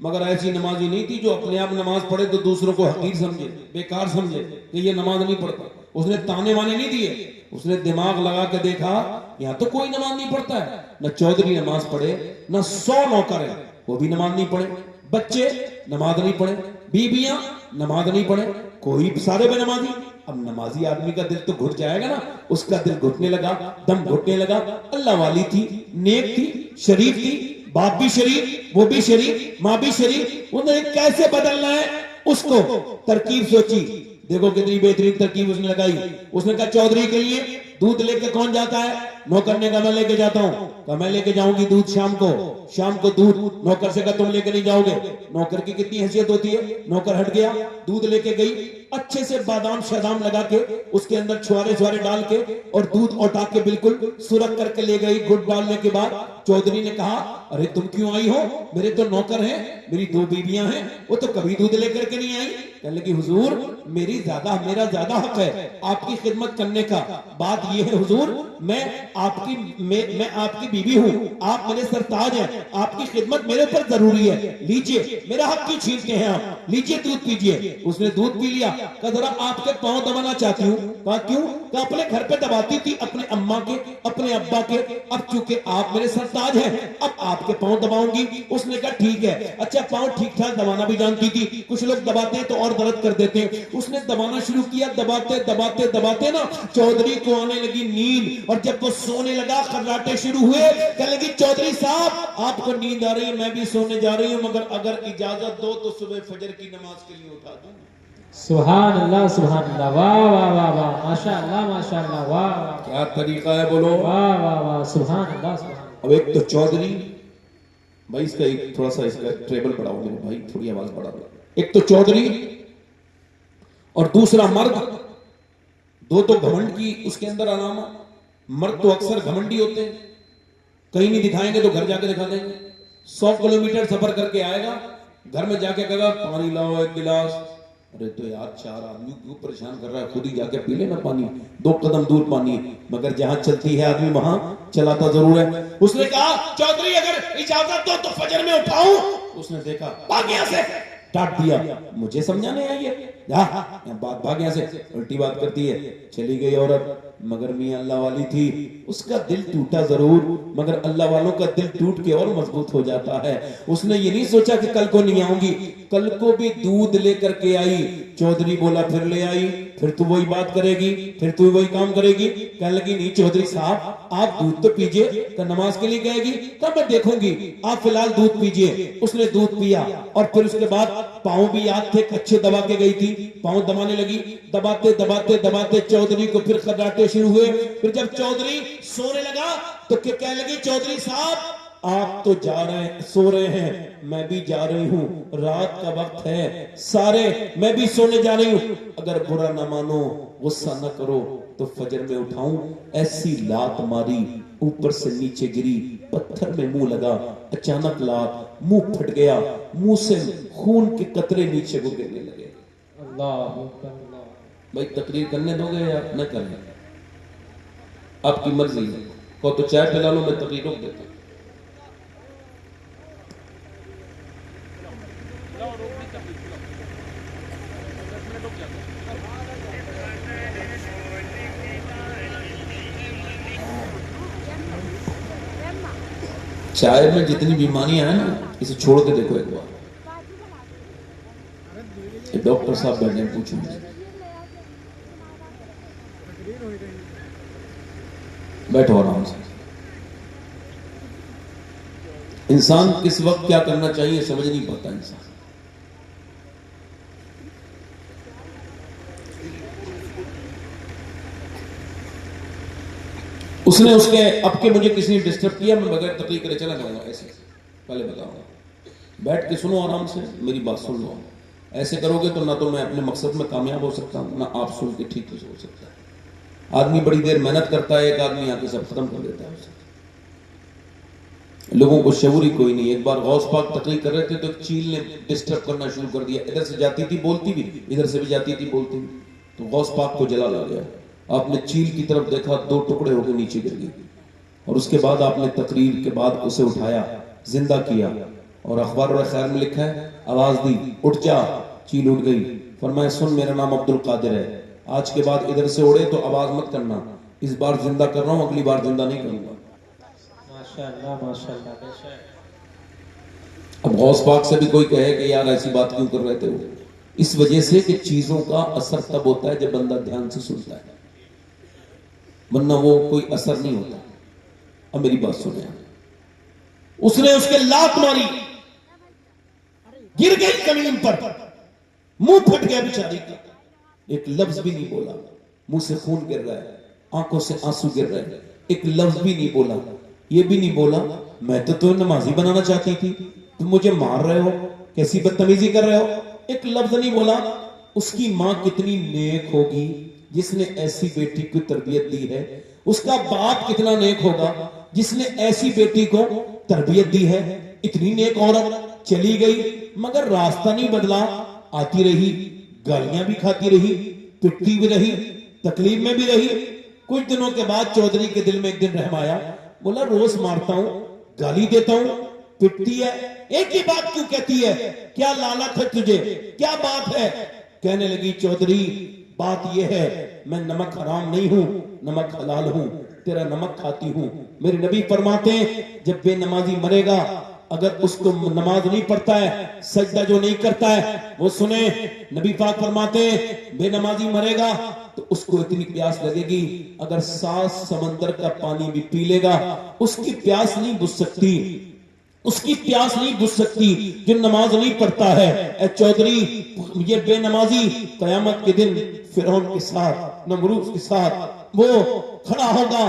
مگر ایسی نمازی نہیں تھی جو اپنے آپ نماز پڑھے تو دوسروں کو حقیر سمجھے، بیکار سمجھے کہ یہ نماز نہیں پڑھتا۔ اس نے تانے وانے نہیں دیے، اس نے دماغ لگا کے دیکھا یہاں تو کوئی نماز نہیں پڑھتا ہے، نہ چودھری نماز پڑھے، نہ 100 نوکر ہے وہ بھی نماز نہیں پڑھے، بچے نماز نہیں پڑھے، بیویاں نماز نہیں پڑھے، کوئی سارے بے نمازی۔ اب نمازی آدمی کا دل تو گھٹ جائے گا نا، اس کا دل گھٹنے لگا، دم گھٹنے لگا۔ اللہ والی تھی، نیک تھی، شریف تھی، باپ بھی شریف، وہ بھی شریف، ماں بھی شریف، انہیں کیسے بدلنا ہے اس کو ترکیب سوچی۔ دیکھو کتنی بہترین ترکیب اس نے لگائی۔ اس نے کہا چودھری کے لیے دودھ لے کے کون جاتا ہے؟ نوکر نے کہا میں لے کے جاتا ہوں۔ کہا میں لے کے جاؤں گی دودھ شام کو دودھ۔ نوکر سے کہا تم لے کے نہیں جاؤ گے۔ نوکر کی کتنی حیثیت ہوتی ہے، نوکر ہٹ گیا، دودھ لے کے گئی، اچھے سے بادام شادام لگا کے اس کے اندر چھوارے ڈال کے اور دودھ اٹھا کے بالکل سرخ کر کے لے گئی۔ گھٹ ڈالنے کے بعد چودھری نے کہا ارے تم کیوں آئی ہو؟ میرے تو نوکر ہیں، میری 2 بیویاں ہیں، وہ تو کبھی دودھ لے کر کے نہیں آئی۔ کہنے لگی حضور میرا زیادہ حق ہے آپ کی خدمت کرنے کا۔ بات یہ ہے حضور میں آپ کی بیوی ہوں، آپ میرے سرتاج ہیں، آپ کی خدمت میرے پر ضروری ہے، لیجئے میرا حق کیوں چھینتے ہیں آپ، لیجئے دودھ پیجئے۔ اس نے دودھ پی لیا۔ کہا ذرا آپ کے پاؤں دبانا چاہتی ہوں۔ کہا کیوں؟ کہا اپنے گھر پہ دباتی تھی، اپنے اماں کے، اپنے ابا کے، اب چونکہ آپ میرے سرتاج ہیں اب آپ کے پاؤں دباؤں گی۔ اس نے کہا ٹھیک ہے۔ اچھا پاؤں ٹھیک ٹھاک دبانا بھی جانتی تھی، کچھ لوگ دباتے ہیں تو اور درد کر دیتے ہیں۔ اس نے دبانا شروع کیا، دباتے نا چودھری کو آنے لگی نیند، اور جب وہ سونے لگا خراٹے شروع ہوئے۔ کہنے لگی چودھری صاحب آپ کو نیند آ رہی ہے، میں بھی سونے جا رہی ہوں، مگر اگر اجازت دو تو صبح فجر کی نماز کے لیے اٹھا دوں۔ سبحان اللہ واہ واہ واہ واہ ماشاء اللہ واہ واہ کیا طریقہ ہے بولو، واہ واہ واہ سبحان اللہ۔ اب ایک تو چودھری بھائی، اس کا ایک تھوڑا سا اس کا ٹریبل بڑھاؤ میرے بھائی، تھوڑی آواز بڑھا دو۔ ایک تو چودھری اور دوسرا مرد، دو تو گھمنڈ کی اس کے اندر علامہ۔ مرد تو اکثر گھمنڈی ہوتے ہیں، کہیں نہیں دکھائیں گے تو گھر جا کے دکھا دیں گے۔ 100 کلومیٹر سفر کر کے آئے گا، گھر میں جا کے کہے گا پانی لاؤ 1 گلاس۔ ارے تو یار 4 آدمی کیوں پریشان کر رہا ہے، خود ہی جا کے پی لینا پانی، 2 قدم دور پانی ہے۔ مگر جہاں چلتی ہے آدمی وہاں چلاتا ضرور ہے۔ اس نے کہا چودھری اگر اجازت دو تو فجر میں اٹھاؤں۔ اس نے دیکھا بھاگ یہاں سے، ڈانٹ دیا، مجھے سمجھانے آئی ہے، بات بھاگ یہاں سے، الٹی بات کرتی ہے۔ چلی گئی عورت، مگر میاں اللہ والی تھی، اس کا دل ٹوٹا ضرور، مگر اللہ والوں کا دل ٹوٹ کے اور مضبوط ہو جاتا ہے۔ اس نے یہ نہیں سوچا کہ کل کو نہیں آؤں گی، کل کو بھی دودھ لے کر کے آئی۔ چودھری بولا پھر لے آئی، پھر تو وہی بات کرے گی، پھر تو وہی کام کرے گی۔ کہنے لگی نہیں چودھری صاحب آپ دودھ تو پیجئے، کہ نماز کے لیے کہے گی، کہ میں دیکھوں گی، آپ فی الحال دودھ پیجئے۔ اس نے دودھ پیا، اور پھر اس کے بعد پاؤں بھی یاد تھے، کچھے دبا کے گئی تھی، پاؤں دبانے لگی، دباتے چودھری کو پھر خراٹے شروع ہوئے۔ پھر جب چودھری سونے لگا تو کہنے لگی چودھری صاحب آپ تو جا رہے ہیں سو رہے ہیں میں بھی جا رہی ہوں رات کا وقت ہے سارے میں بھی سونے جا رہی ہوں اگر برا نہ مانو غصہ نہ کرو تو فجر میں اٹھاؤں ایسی لات ماری اوپر سے نیچے گری پتھر میں منہ لگا اچانک لات منہ پھٹ گیا منہ سے خون کے قطرے نیچے کو گرنے لگے اللہ اکبر اللہ بھائی تقریر کرنے دو گے یا نہ کرنے آپ کی مرضی ہے کو تو چائے پلا لو میں تقریر روک دیتا ہوں چائے میں جتنی بیماریاں ہیں نا اسے چھوڑ کے دیکھو ایک بار ڈاکٹر صاحب بیٹھے پوچھیں بیٹھو آرام سے انسان کس وقت کیا کرنا چاہیے سمجھ نہیں پاتا انسان اس نے اس کے اب کے مجھے کسی نے ڈسٹرب کیا میں بغیر تقریر کرے چلا جاؤں گا ایسے پہلے بتاؤں گا بیٹھ کے سنو آرام سے میری بات سن لو ایسے کرو گے تو نہ تو میں اپنے مقصد میں کامیاب ہو سکتا ہوں نہ آپ سن کے ٹھیک ہو سکتا ہے آدمی بڑی دیر محنت کرتا ہے ایک آدمی آ کے سب ختم کر دیتا ہے لوگوں کو شعور ہی کوئی نہیں ایک بار غوث پاک تقریر کر رہے تھے تو ایک چیل نے ڈسٹرب کرنا شروع کر دیا ادھر سے جاتی تھی بولتی بھی ادھر سے بھی جاتی تھی بولتی بھی تو غوث پاک کو جلال آ گیا آپ نے چیل کی طرف دیکھا دو ٹکڑے ہو کے نیچے گر گئی اور اس کے بعد آپ نے تقریر کے بعد اسے اٹھایا زندہ کیا اور اخبار اور خیر میں لکھا ہے آواز دی اٹھ جا چیل اٹھ گئی فرمایا سن میرا نام عبد القادر ہے آج کے بعد ادھر سے اڑے تو آواز مت کرنا اس بار زندہ کر رہا ہوں اگلی بار زندہ نہیں کروں گا ماشاءاللہ اب غوث پاک سے بھی کوئی کہے کہ یار ایسی بات کیوں کر رہے تھے وہ اس وجہ سے کہ چیزوں کا اثر تب ہوتا ہے جب بندہ دھیان سے سنتا ہے ورنہ وہ کوئی اثر نہیں ہوتا اب میری بات سنیں اس نے اس کے لات ماری گر گئی زمین پر منہ پھٹ گیا بیچاری کا ایک لفظ بھی نہیں بولا منہ سے خون گر رہا ہے آنکھوں سے آنسو گر رہے ہیں ایک لفظ بھی نہیں بولا یہ بھی نہیں بولا میں تو نمازی بنانا چاہتی تھی تم مجھے مار رہے ہو کیسی بدتمیزی کر رہے ہو ایک لفظ نہیں بولا اس کی ماں کتنی نیک ہوگی جس نے ایسی بیٹی کو تربیت دی ہے اس کا باپ کتنا نیک ہوگا جس نے ایسی بیٹی کو تربیت دی ہے اتنی نیک عورت چلی گئی مگر راستہ نہیں بدلا آتی رہی گالیاں بھی کھاتی رہی پٹتی بھی رہی تکلیف میں بھی رہی کچھ دنوں کے بعد چودھری کے دل میں ایک دن رحم آیا بولا روز مارتا ہوں گالی دیتا ہوں پٹتی ہے ایک ہی بات کیوں کہتی ہے کیا لالچ ہے تجھے کیا بات ہے کہنے لگی چودھری بات یہ ہے میں نمک حرام نہیں ہوں نمک حلال ہوں تیرا نمک کھاتی ہوں میرے نبی فرماتے ہیں جب بے نمازی مرے گا اگر اس کو نماز نہیں پڑھتا ہے سجدہ جو نہیں کرتا ہے وہ سنیں نبی پاک فرماتے ہیں بے نمازی مرے گا تو اس کو اتنی پیاس لگے گی اگر 7 سمندر کا پانی بھی پی لے گا اس کی پیاس نہیں بجھ سکتی اس کی پیاس نہیں بجھ سکتی جو نماز نہیں پڑھتا ہے اے چودھری یہ بے نمازی قیامت کے دن فرعون کے ساتھ نمرود کے ساتھ وہ کھڑا ہوگا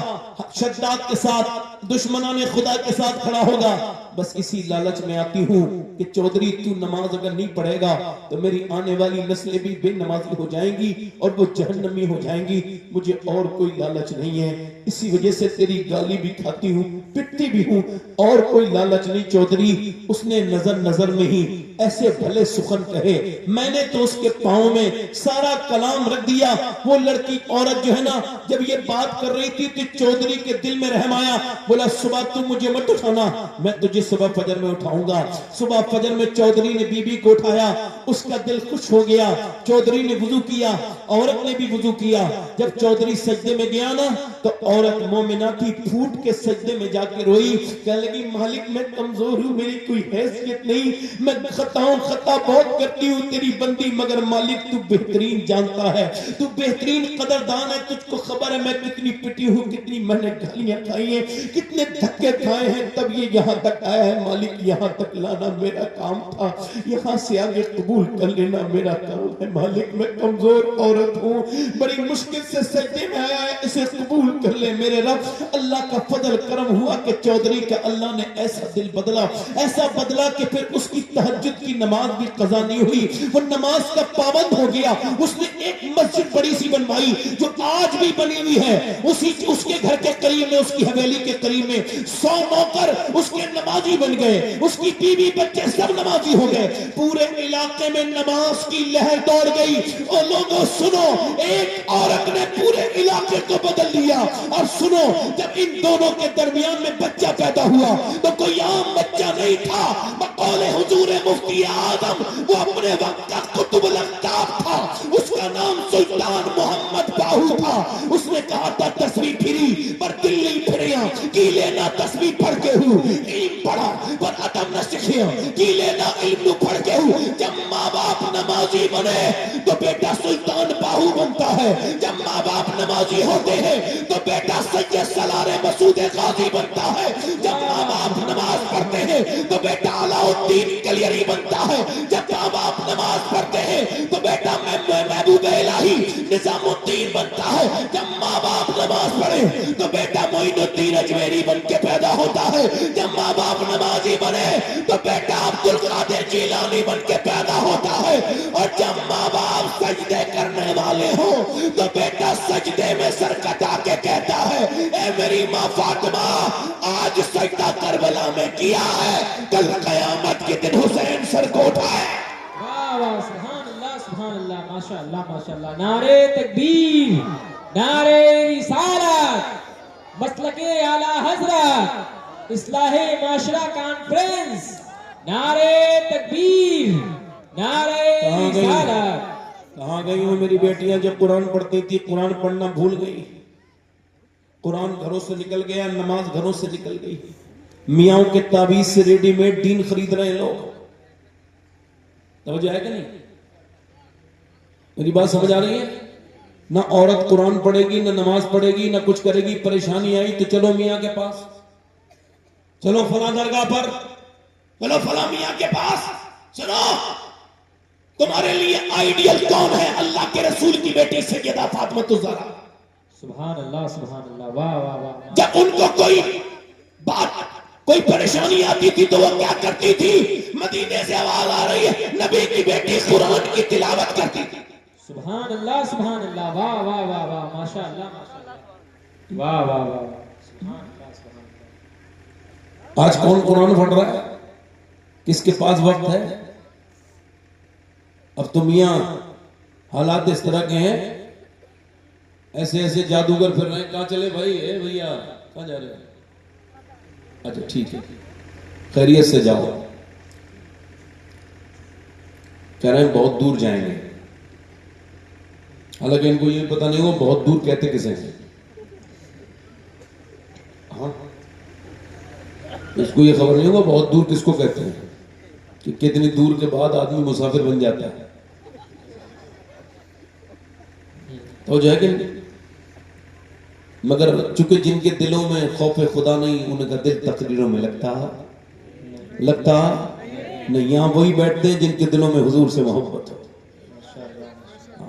شداد کے ساتھ دشمنان خدا کے ساتھ کھڑا ہوگا بس اسی لالچ میں آتی ہوں کہ چودھری تو نماز اگر نہیں پڑھے گا تو میری آنے والی نسلیں بھی بے نمازی ہو جائیں گی اور وہ جہنمی ہو جائیں گی مجھے اور کوئی لالچ نہیں ہے اسی وجہ سے تیری گالی بھی کھاتی ہوں پٹتی بھی ہوں اور کوئی لالچ نہیں چودھری اس نے نظر میں ہی ایسے بھلے سخن کہے میں نے تو اس کے پاؤں میں سارا کلام رکھ دیا وہ لڑکی عورت جو ہے نا جب یہ بات کر رہی تھی تو چودھری کے دل میں رحم آیا بولا صبح تم مجھے مت اٹھانا میں تجھے صبح فجر میں اٹھاؤں گا صبح فجر میں چودھری نے بی بی کو اٹھایا اس کا دل خوش ہو گیا چودھری نے وضو کیا عورت نے بھی وضو کیا جب چودھری سجدے میں گیا نا تو عورت مومنہ کی پھوٹ کے سجدے میں جا کے روئی کہنے لگی مالک میں کمزور ہوں میری کوئی حیثیت نہیں میں خطا بہت کرتی ہوں تیری بندی مگر مالک تو بہترین جانتا ہے تو بہترین قدردان ہے تجھ کو خبر ہے میں کتنی پٹی ہوں کتنی میں نے گالیاں کھائی ہیں کتنے دھکے کھائے ہیں تب یہ یہاں تک آئے فرمایا ہے مالک یہاں تک لانا میرا کام تھا، یہاں سے آگے قبول کر لینا میرا کام ہے۔ مالک میں کمزور عورت ہوں، بڑی مشکل سے سجدے میں آیا ہے، اسے قبول کر لے میرے رب۔ اللہ کا فضل کرم ہوا کہ چودھری کا اللہ نے ایسا دل بدلا، ایسا بدلا کہ پھر اس کی تہجد کی نماز بھی قضا نہیں ہوئی، وہ نماز کا پابند ہو گیا۔ اس نے ایک مسجد بڑی سی بنوائی جو آج بھی بنی ہوئی ہے، اس کے گھر کے قریب میں، اس کی حویلی کے قریب میں 100 نوکر اس کے نمازی بن گئے، اس کی بیوی بچے سب نمازی ہو گئے، پورے علاقے میں نماز کی لہر دوڑ گئی۔ اور لوگوں سنو، ایک عورت نے پورے علاقے کو بدل دیا۔ اور سنو، جب ان دونوں کے درمیان میں بچہ پیدا ہوا تو کوئی عام بچہ نہیں تھا، بقول حضور مفتی اعظم وہ اپنے وقت کا قطب الاقطاب تھا، اس کا نام سلطان محمد باہو تھا۔ اس نے کہا تھا تسبیح پھری پر دل نہیں پھریا، کی لینا تسبیح پڑھ کے ہوں، علم پڑھا پر ادب نہ سکھیا، کی لینا علم نہ پڑھ کے ہوں۔ جب ماں باپ نمازی بنے تو بیٹا سلطان باہو بنتا ہے، جب ماں باپ نمازی ہوتے ہیں تو بیٹا سید سالار مسعود غازی بنتا ہے، جب ماں باپ نماز پڑھتے ہیں تو بیٹا علاء الدین کلیری بنتا ہے، جب ماں باپ نماز پڑھتے ہیں تو بیٹا محبوب الہی نظام الدین بنتا ہے، جب ماں باپ نماز پڑھے تو بیٹا معین الدین اجمیری بن کے پیدا ہوتا ہے، جب ماں باپ نمازی بنے تو بیٹا عبد القادر جیلانی بن کے پیدا ہوتا ہے، اور جب ماں باپ سجدے کرنے والے ہوں تو بیٹا سجدے میں سر کٹا کے کہتا ہے اے میری ماں فاطمہ آج سجدہ کربلا میں کیا ہے، کل قیامت کے دن حسین سر کو اٹھائے۔ واہ واہ، سبحان اللہ، ماشاء اللہ ماشاء اللہ۔ نعرے تکبیر، نعرے رسالت، مسلک اعلی حضرت، اصلاح معاشرہ کانفرنس، نعرے تکبیر، نعرے رسالت۔ کہاں گئی ہوں میری بیٹیاں؟ جب قرآن پڑھتی تھی قرآن پڑھنا بھول گئی، قرآن گھروں سے نکل گیا، نماز گھروں سے نکل گئی، میاں کے تعویذ سے ریڈی میڈ دین خرید رہے ہیں لوگ۔ توجہ ہے کہ نہیں؟ میری بات سمجھ آ رہی ہے؟ نہ عورت قرآن پڑھے گی، نہ نماز پڑھے گی، نہ کچھ کرے گی، پریشانی آئی تو چلو میاں کے پاس، چلو فلاں درگاہ پر، چلو فلاں میاں کے پاس۔ سنو، تمہارے لیے آئیڈیل کون ہے؟ اللہ کے رسول کی بیٹی سیدہ فاطمہ الزہرا۔ سبحان اللہ سبحان اللہ، واہ واہ واہ۔ جب ان کو کوئی بات، کوئی پریشانی آتی تھی تو وہ کیا کرتی تھی؟ مدینے سے آواز آ رہی ہے، نبی کی بیٹی قرآن کی تلاوت کرتی تھی۔ سبحان اللہ سبحان اللہ، واہ واہ واہ واہ، ماشاء اللہ ماشاء اللہ، واہ واہ واہ، سبحان اللہ سبحان اللہ۔ آج کون قرآن پڑھ رہا ہے؟ کس کے پاس وقت ہے؟ اب تو میاں حالات اس طرح کے ہیں، ایسے ایسے جادوگر پھر رہے ہیں۔ کہاں چلے بھائی؟ اے بھیا کہاں جا رہے ہیں؟ اچھا ٹھیک ہے، خیریت سے جاؤ۔ کہہ رہے ہیں بہت دور جائیں گے، حالانکہ ان کو یہ پتہ نہیں ہو بہت دور کہتے کسے ہیں۔ ہاں، اس کو یہ خبر نہیں ہوگا بہت دور کس کو کہتے ہیں، کہ کتنی دور کے بعد آدمی مسافر بن جاتا ہے۔ تو جو ہے کہ مگر چونکہ جن کے دلوں میں خوف خدا نہیں، ان کا دل تقریروں میں لگتا نہیں۔ یہاں وہی بیٹھتے ہیں جن کے دلوں میں حضور سے محبت ہو،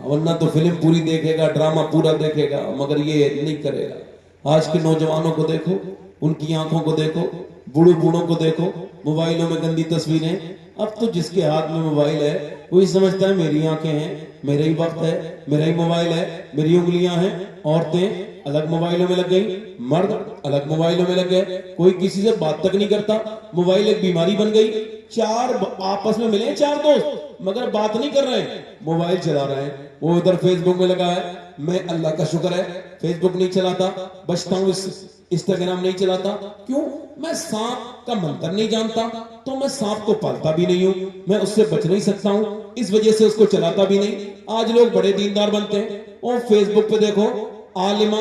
ورنہ تو فلم پوری دیکھے گا، ڈرامہ پورا دیکھے گا، مگر یہ نہیں کرے گا۔ آج کے نوجوانوں کو دیکھو، ان کی آنکھوں کو دیکھو، بوڑھوں کو دیکھو، موبائلوں میں گندی تصویریں۔ اب تو جس کے ہاتھ میں موبائل ہے وہی سمجھتا ہے میری آنکھیں ہیں، میرا ہی وقت ہے، میرا ہی موبائل ہے، میری انگلیاں ہیں۔ عورتیں الگ موبائلوں میں لگ گئی، مرد الگ موبائلوں میں لگ گئے، کوئی کسی سے بات تک نہیں کرتا۔ موبائل ایک بیماری بن گئی، چار آپس میں ملے، چار دوست، مگر بات نہیں کر رہے ہیں، موبائل چلا رہے ہیں۔ وہ ادھر فیس بک میں لگا ہے، میں اللہ کا شکر ہے فیس بک نہیں چلاتا، بچتا ہوں، انسٹاگرام نہیں چلاتا۔ کیوں؟ میں سانپ کا منتر نہیں جانتا، تو میں سانپ کو پالتا بھی نہیں ہوں، میں اس سے بچ نہیں سکتا ہوں، اس وجہ سے اس کو چلاتا بھی نہیں۔ آج لوگ بڑے دیندار بنتے ہیں، اور فیس بک پہ دیکھو عالمہ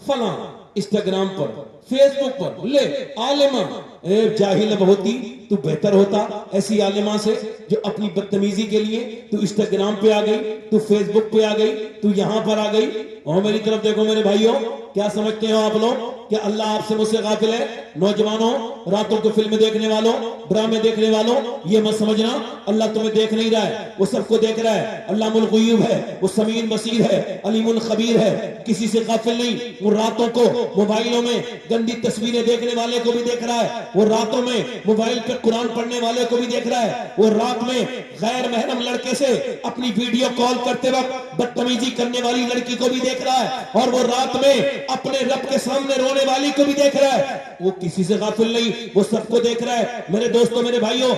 فلاں، انسٹاگرام پر، فیس بک پر لے عالمہ، اے جاہل اب ہوتی تو بہتر ہوتا ایسی عالمہ سے جو اپنی بدتمیزی کے لیے تو انسٹاگرام پہ آ گئی، تو فیس بک پہ آ گئی، تو یہاں پر آ گئی۔ اور میری طرف دیکھو میرے بھائیوں، کیا سمجھتے ہو آپ لوگ؟ کہ اللہ آپ سے مجھ سے غافل ہے؟ نوجوانوں، راتوں کو فلمیں دیکھنے والوں، ڈرامے دیکھنے والوں، یہ مت سمجھنا اللہ تمہیں دیکھ نہیں رہا ہے، وہ سب کو دیکھ رہا ہے۔ علام الغیوب ہے، وہ سمیع بصیر ہے، علیم الخبیر ہے، کسی سے غافل نہیں۔ وہ راتوں کو موبائلوں میں گندی تصویریں دیکھنے والے کو بھی دیکھ رہا ہے، وہ راتوں میں موبائل پہ قرآن پڑھنے والے کو بھی دیکھ رہا ہے، وہ رات میں غیر محرم لڑکے سے اپنی ویڈیو کال کرتے وقت بدتمیزی کرنے والی لڑکی کو بھی دیکھ رہا ہے، اور وہ رات میں اپنے رب کے سامنے رونے والی کو بھی دیکھ رہا ہے۔ وہ کسی سے غافل نہیں، وہ سب کو دیکھ رہا ہے۔ میرے دوستوں، میرے بھائیوں،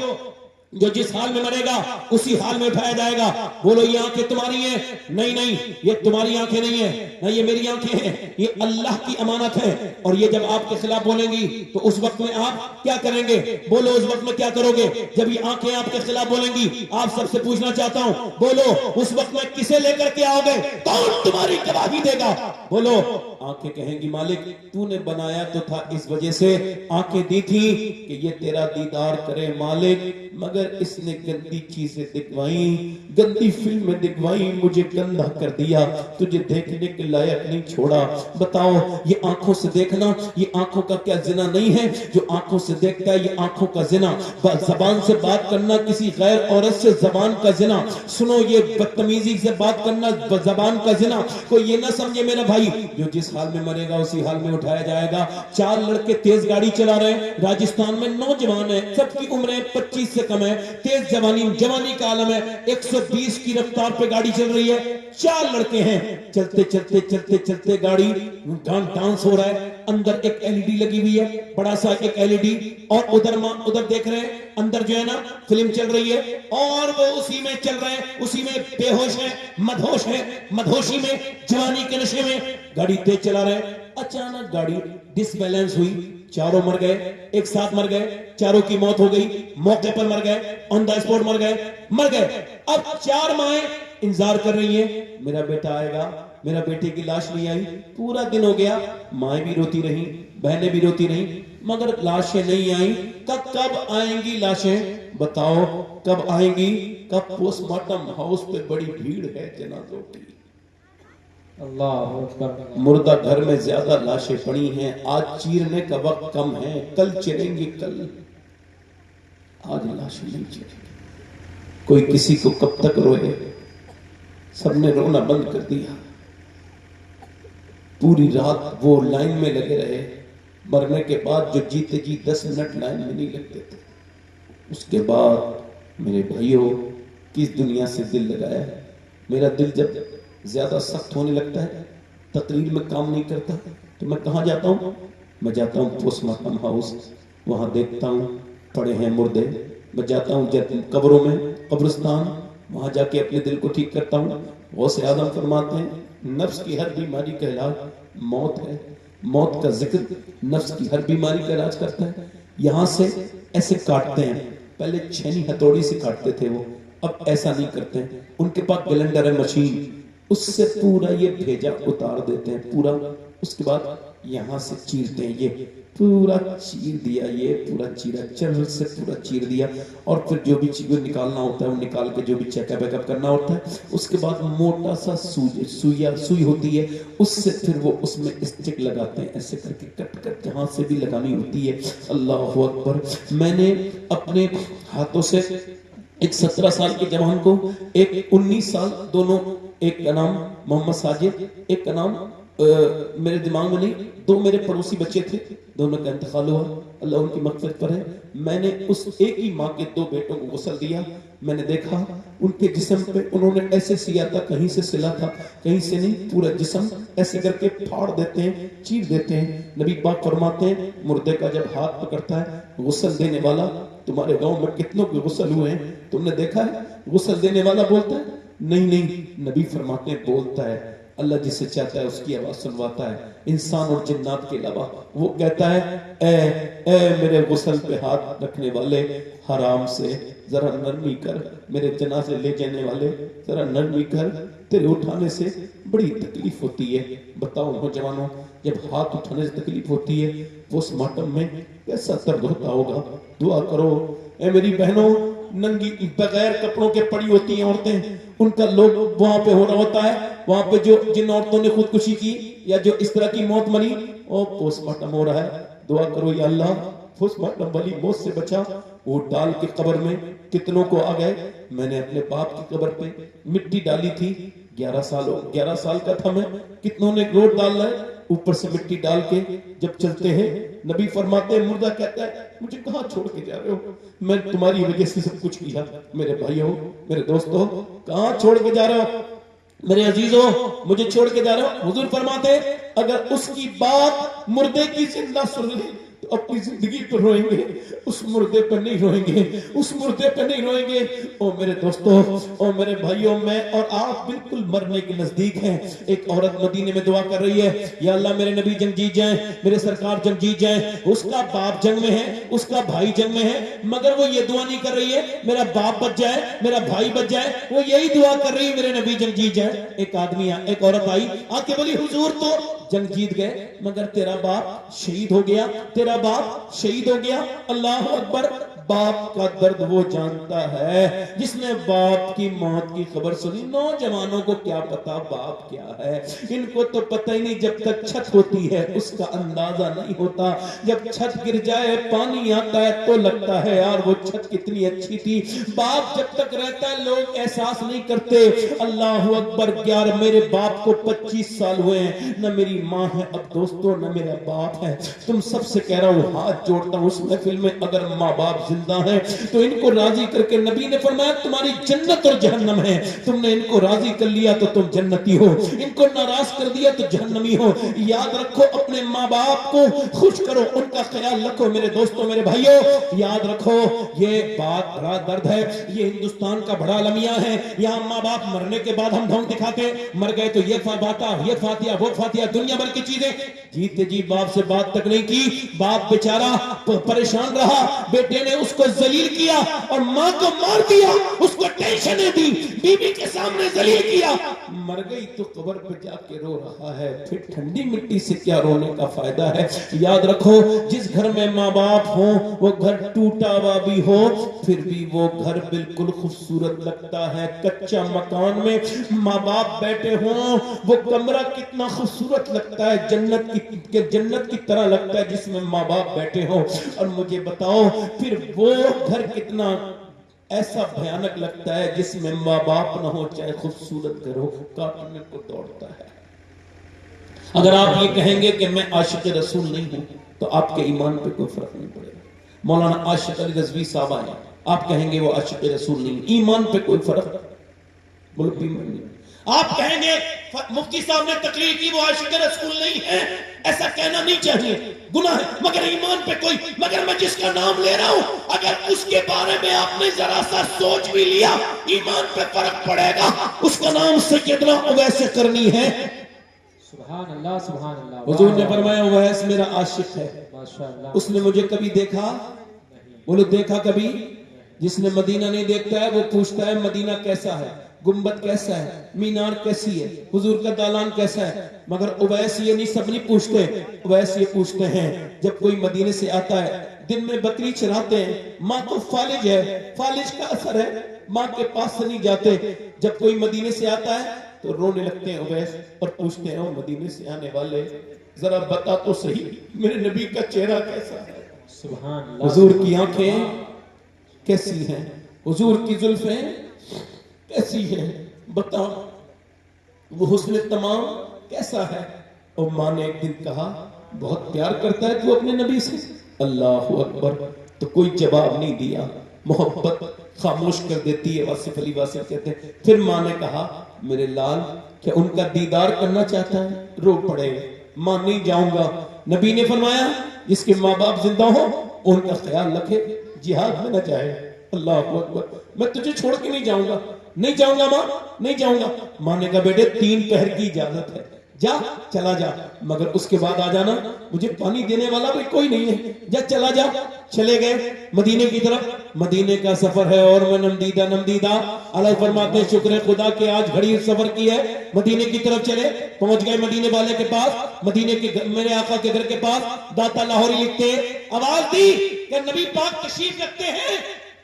جو جس حال میں مرے گا اسی حال میں اٹھایا جائے گا۔ بولو یہ آنکھیں تمہاری ہیں؟ نہیں نہیں، یہ تمہاری آنکھیں نہیں ہیں، نہ یہ میری آنکھیں ہیں، یہ اللہ کی امانت ہے۔ اور یہ جب آپ کے خلاف بولیں گی تو اس وقت میں آپ کیا کریں گے؟ بولو اس وقت میں کیا کرو گے جب یہ آنکھیں آپ کے خلاف بولیں گی؟ آپ سب سے پوچھنا چاہتا ہوں، بولو اس وقت میں کسے لے کر کے آؤ گے؟ کون تمہاری گواہی دے گا؟ بولو۔ آنکھیں کہیں گی مالک تو نے بنایا تو تھا اس وجہ سے آنکھیں دی تھی کہ یہ تیرا دیدار کرے مالک، مگر اس نے گندی چیزیں دکھوائیں، گندی فلمیں دکھوائیں، مجھے گندہ کر دیا، تجھے دیکھنے کے لائق نہیں چھوڑا۔ بتاؤ یہ آنکھوں سے دیکھنا، یہ آنکھوں کا کیا زنا نہیں ہے؟ جو آنکھوں سے دیکھتا ہے یہ آنکھوں کا زنا۔ زبان سے بات کرنا کسی غیر عورت سے زبان کا زنا۔ سنو، یہ بدتمیزی سے بات کرنا زبان کا زنا۔ کوئی یہ نہ سمجھے میرا بھائی، جو جس حال میں مرے گا اسی حال میں اٹھایا جائے گا۔ 4 لڑکے تیز گاڑی چلا رہے ہیں راجستھان میں، نوجوان ہیں، سب کی عمریں 25 سے کم ہے، تیز جوانی کا عالم ہے، 120 کی رفتار پہ گاڑی چل رہی ہے، 4 لڑکے ہیں، چلتے چلتے چلتے چلتے گاڑی ڈانس ہو رہا ہے، اندر ایک LED لگی ہوئی ہے، بڑا سا ایک LED، اور ادھر دیکھ رہے ہیں اندر جو ہے نا فلم چل رہی ہے، اور وہ اسی میں چل رہے ہیں، اسی میں بے ہوش ہیں، مدہوش ہیں، مدہوشی میں، جوانی کے نشے میں گاڑی تیز چلا رہے ہیں۔ اچانک گاڑی ڈس بیلنس ہوئی، چاروں مر گئے، ایک ساتھ مر گئے، چاروں کی موت ہو گئی، موقع پر مر گئے، آن دا اسپاٹ مر گئے۔ اب 4 مائیں انتظار کر رہی ہیں، میرا بیٹا آئے گا، میرا بیٹے کی لاش نہیں آئی، پورا دن ہو گیا، مائیں بھی روتی رہیں، بہنیں بھی روتی رہیں، مگر لاشیں نہیں آئیں۔ کب آئیں گی لاشیں؟ بتاؤ کب آئیں گی؟ کب؟ پوسٹ مارٹم ہاؤس پہ بڑی بھیڑ ہے جنازوں کی، اللہ اکبر، مردہ گھر میں زیادہ لاشیں پڑی ہیں، آج چیرنے کا وقت کم ہے، کل چیریں گے، کل، آج لاشیں نہیں چیریں گے۔ کوئی کسی کو کب تک روئے؟ سب نے رونا بند کر دیا، پوری رات وہ لائن میں لگے رہے، مرنے کے بعد جو جیتے جی 10 منٹ لائن میں نہیں لگتے تھے۔ اس کے بعد میرے بھائیوں کس دنیا سے دل لگایا ہے؟ میرا دل جب زیادہ سخت ہونے لگتا ہے، تقریر میں کام نہیں کرتا، تو میں کہاں جاتا ہوں؟ میں جاتا ہوں پوسٹ مارٹم ہاؤس، وہاں دیکھتا ہوں پڑے ہیں مردے، میں جاتا ہوں قبروں میں، قبرستان، وہاں جا کے اپنے دل کو ٹھیک کرتا ہوں۔ غوث اعظم فرماتے ہیں نفس کی ہر بیماری کا علاج موت ہے، موت کا ذکر نفس کی ہر بیماری کا علاج کرتا ہے۔ یہاں سے ایسے کاٹتے ہیں، پہلے چھینی ہتھوڑی سے کاٹتے تھے وہ، اب ایسا نہیں کرتے ہیں، ان کے پاس گلنڈر ہے، مشین، اس سے پورا یہ بھیجا اتار دیتے ہیں پورا، اس کے بعد یہاں سے چیرتے ہیں، یہ پورا چیر دیا، یہ پورا چیرا، چرل سے پورا چیر دیا، اور پھر جو بھی چیز نکالنا ہوتا ہے وہ نکال کے جو بھی چیک اپ کرنا ہوتا ہے، اس کے بعد موٹا سا سوئی ہوتی ہے، اس سے پھر وہ اس میں اسٹک لگاتے ہیں، ایسے کر کے کٹ کٹ جہاں سے بھی لگانی ہوتی ہے۔ اللہ اکبر۔ میں نے اپنے ہاتھوں سے ایک 17 سال کے جوان کو، ایک 19 سال، دونوں، ایک کا نام محمد ساجد، ایک کا نام میرے دماغ میں نہیں، 2 میرے پڑوسی بچے تھے، دونوں کا انتقال ہوا، اللہ ان کی مغفرت کرے۔ میں نے اس ایک ہی ماں کے 2 بیٹوں کو غسل دیا، میں نے دیکھا ان کے جسم پہ انہوں نے ایسے سیا تھا، کہیں سے سلا تھا کہیں سے نہیں، پورا جسم ایسے کر کے پھاڑ دیتے ہیں، چیر دیتے ہیں۔ نبی پاک فرماتے ہیں مردے کا جب ہاتھ پکڑتا ہے غسل دینے والا، تمہارے گاؤں میں کتنوں کے غسل ہوئے ہیں، تم نے دیکھا ہے غسل دینے والا بولتا ہے؟ نہیں، نبی فرماتے ہیں بولتا ہے، اللہ جسے چاہتا ہے اس کی آواز سنواتا ہے، انسان اور جنات کے علاوہ۔ وہ کہتا ہے اے میرے غسل پہ ہاتھ رکھنے والے، حرام سے ذرا نرمی کر، میرے جنازے لے جانے والے ذرا نرمی کر، تیرے اٹھانے سے بڑی تکلیف ہوتی ہے۔ بتاؤ نوجوانوں، جب ہاتھ اٹھانے سے تکلیف ہوتی ہے، پوسٹ مارٹم میں کیسا درد ہوتا ہوگا؟ دعا کرو۔ اے میری بہنوں، ننگی بغیر کپڑوں کے پڑی ہوتی ہیں عورتیں، ان کا لوگ وہاں پہ ہو رہا ہوتا ہے, وہاں پہ جو جن عورتوں نے خودکشی کی یا جو اس طرح کی موت مری, وہ پوسٹ مارٹم ہو رہا ہے. دعا کرو یا اللہ پوسٹ مارٹم والی موت سے بچا. وہ ڈال کے قبر میں کتنوں کو آ گئے. میں نے اپنے باپ کی قبر پہ مٹی ڈالی تھی, 11 سال کا تھا میں, کتنوں نے گروٹ ڈال رہے, اوپر سے مٹی ڈال کے جب چلتے ہیں نبی فرماتے ہیں, مردہ کہتا ہے مجھے کہاں چھوڑ کے جا رہے ہو, میں تمہاری وجہ سے سب کچھ کیا. میرے بھائیوں میرے دوستوں, کہاں چھوڑ کے جا رہے ہو میرے عزیزوں, مجھے چھوڑ کے جا رہے ہو. حضور فرماتے ہیں اگر اس کی بات مردے کی زندہ سن لیں تو اپنی زندگی پر روئیں گے, اس مردے پر نہیں روئیں گے, اس مردے پر نہیں روئیں گے. او میرے دوستوں, او میرے بھائیوں, میں اور آپ بالکل مرنے کے نزدیک ہیں. ایک عورت مدینے میں دعا کر رہی ہے, یا اللہ میرے نبی جنگ جیت جائیں, میرے سرکار جنگ جیت جائیں. اس کا باپ جنگ میں ہے, اس کا بھائی جنگ میں ہے, مگر وہ یہ دعا نہیں کر رہی ہے میرا باپ بچ جائے, میرا بھائی بچ جائے. وہ یہی دعا کر رہی ہے میرے نبی جنگ جیت جائے. ایک عورت آئی, آ کے بولی حضور تو جنگ جیت گئے مگر تیرا باپ شہید ہو گیا, تیرا باپ شہید ہو گیا. اللہ اکبر. باپ کا درد وہ جانتا ہے جس نے باپ کی موت کی خبر سنی. نوجوانوں کو کیا پتا باپ کیا ہے, ان کو تو پتہ ہی نہیں. جب تک چھت ہوتی ہے اس کا اندازہ نہیں ہوتا, جب چھت گر جائے پانی آتا ہے تو لگتا ہے یار وہ چھت کتنی اچھی تھی. باپ جب تک رہتا ہے لوگ احساس نہیں کرتے. اللہ اکبر. یار میرے باپ کو 25 سال ہوئے ہیں, نہ میری ماں ہے اب دوستوں, نہ میرا باپ ہے. تم سب سے کہہ رہا ہوں, ہاتھ جوڑتا ہوں اس محفل میں, اگر ماں باپ زندہ ہیں تو ان کو راضی کر کے, نبی نے فرمایا تمہاری جنت اور جہنم ہے, تم نے ان کو راضی کر لیا تو تم جنتی ہو, ان کو ناراض کر دیا تو جہنمی ہو. یاد رکھو اپنے ماں باپ کو خوش کرو, ان کا خیال رکھو. میرے دوستوں میرے بھائیوں یاد رکھو, یہ بات بڑا درد ہے, یہ ہندوستان کا بڑا المیہ ہے. یہاں ماں باپ مرنے کے بعد ہم ڈھونگ دکھاتے, مر گئے تو یہ فاتحہ, یہ فاتحہ, وہ فاتحہ, دنیا بھر کی چیزیں. جیتے جی باپ سے بات تک نہیں کی, باپ بیچارہ پریشان رہا, بیٹے نے اس کو ذلیل کیا اور ماں کو مار دیا, اس کو ٹینشنیں دی, بیوی کے سامنے ذلیل کیا, مر گئی تو قبر پہ جا کے رو رہا ہے. پھر ٹھنڈی مٹی سے کیا رونے کا فائدہ ہے. یاد رکھو جس گھر میں ماں باپ ہوں وہ گھر ٹوٹا ہوا بھی ہو پھر بھی وہ گھر بالکل خوبصورت لگتا ہے. کچا مکان میں ماں باپ بیٹھے ہوں وہ کمرہ کتنا خوبصورت لگتا ہے, جنت کی طرح لگتا ہے جس میں ماں باپ بیٹھے ہوں. اور مجھے بتاؤ پھر وہ گھر کتنا ایسا بھیانک لگتا ہے جس میں ماں باپ نہ ہو, چاہے خوبصورت گھر ہو, کاٹنے کو دوڑتا ہے. اگر آپ یہ کہیں گے کہ میں عاشق رسول نہیں ہوں تو آپ کے ایمان پہ کوئی فرق نہیں پڑے گا. مولانا عاشق علی رضوی صاحب آئے, آپ کہیں گے وہ عاشق رسول نہیں, ایمان پہ کوئی فرق ملک بھی نہیں. آپ کہیں گے مفتی صاحب نے تقریر کی وہ عاشق رسول نہیں ہے, ایسا کہنا نہیں چاہیے, گناہ ہے, مگر ایمان پہ کوئی. مگر میں جس کا نام لے رہا ہوں اگر اس کے بارے میں آپ نے ذرا سا سوچ بھی لیا ایمان پہ فرق پڑے گا. اس کا نام سیدنا اویس کرنی ہے. سبحان اللہ سبحان اللہ. حضور نے فرمایا اویس میرا عاشق ہے. ماشاءاللہ. اس نے مجھے کبھی دیکھا؟ بولو دیکھا کبھی؟ جس نے مدینہ نہیں دیکھتا ہے وہ پوچھتا ہے مدینہ کیسا ہے, گنبد کیسا ہے, مینار کیسی ہے, حضور کا دالان کیسا ہے. مگر اویس یہ نہیں, سب نہیں پوچھتے. اویس یہ پوچھتے ہیں جب کوئی مدینے سے آتا ہے, دن میں بکری چراتے ہیں, ماں تو فالج ہے, فالج کا اثر ہے, ماں کے پاس سے نہیں جاتے. جب کوئی مدینے سے آتا ہے تو رونے لگتے ہیں اویس اور پوچھتے ہیں او مدینے سے آنے والے ذرا بتا تو صحیح میرے نبی کا چہرہ کیسا ہے, سبحان اللہ. حضور کی آنکھیں کیسی ہیں, حضور کی زلفیں کیسی ہیں, بتا وہ حسن تمام کیسا ہے. اور ماں نے ایک دن کہا بہت پیار کرتا ہے تو اپنے نبی سے. اللہ اکبر. تو کوئی جواب نہیں دیا, محبت خاموش کر دیتی ہے. واصف علی واصف کہتے ہیں پھر ماں نے کہا میرے لال کیا ان کا دیدار کرنا چاہتا ہے؟ رو پڑے. ماں نہیں جاؤں گا. نبی نے فرمایا جس کے ماں باپ زندہ ہو ان کا خیال رکھے, جہاد میں نہ جائے. اللہ اکبر. میں تجھے چھوڑ کے نہیں جاؤں گا, نہیں جاؤں گا ماں, نہیں جاؤں گا. ماں نے کہا بیٹے 3 پہر کی اجازت ہے, جا چلا جا, مگر اس کے بعد آ جانا, مجھے پانی دینے والا بھی کوئی نہیں ہے, جا چلا جا. چلے گئے مدینے کی طرف. مدینے کا سفر ہے اور میں نمدیدہ اللہ فرماتے ہیں شکر خدا کہ آج گھڑی سفر کی ہے. مدینے کی طرف چلے, پہنچ گئے مدینے والے کے پاس, مدینے کے میرے آقا کے گھر کے پاس. داتا لاہوری لکھتے ہیں آواز دی کہ نبی پاک تشریف رکھتے ہیں,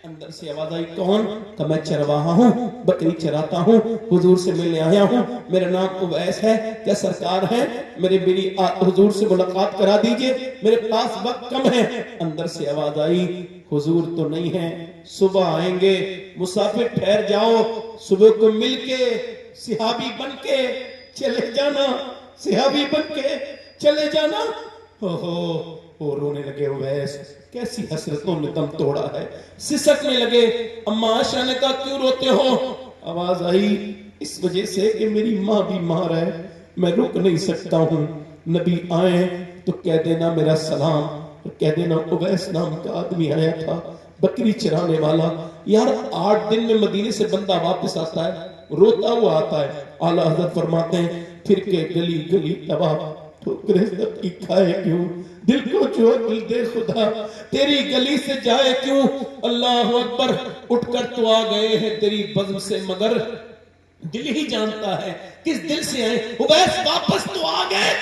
اندر سے آواز آئی کون؟ کہ میں چرواہا ہوں، بکری چراتا ہوں، حضور سے ملنے آیا ہوں، میرا نام اویس ہے، کیا سرکار ہے؟ میری حضور سے ملاقات کرا دیجئے، میرے پاس وقت کم ہے۔ اندر سے آواز آئی حضور تو نہیں ہے، صبح آئیں گے، مسافر ٹھہر جاؤ، صبح کو مل کے صحابی بن کے چلے جانا، صحابی بن کے چلے جانا۔ وہ رونے لگے اویس، کیسی حسرتوں نے دم توڑا ہے، سسکنے لگے۔ اما عائشہ نے کہا کیوں روتے ہو؟ آواز آئی اس وجہ سے کہ میری ماں بیمار ہے، میں رک نہیں سکتا ہوں، نبی آئیں تو کہہ دینا میرا سلام، اور کہہ دینا اویس نام کا آدمی آیا تھا بکری چرانے والا۔ یار 8 دن میں مدینے سے بندہ واپس آتا ہے، روتا ہوا آتا ہے۔ اعلیٰ حضرت فرماتے ہیں پھر کے گلی گلی تباہ ٹھوکریں سب کی کھائے کیوں، دل کو جو عقل دے خدا تیری گلی سے جائے کیوں۔ اللہ اکبر، اٹھ کر تو آ گئے ہیں تیری بزم سے، مگر دل ہی جانتا ہے کس دل سے آئے۔ اویس واپس تو آ گئے۔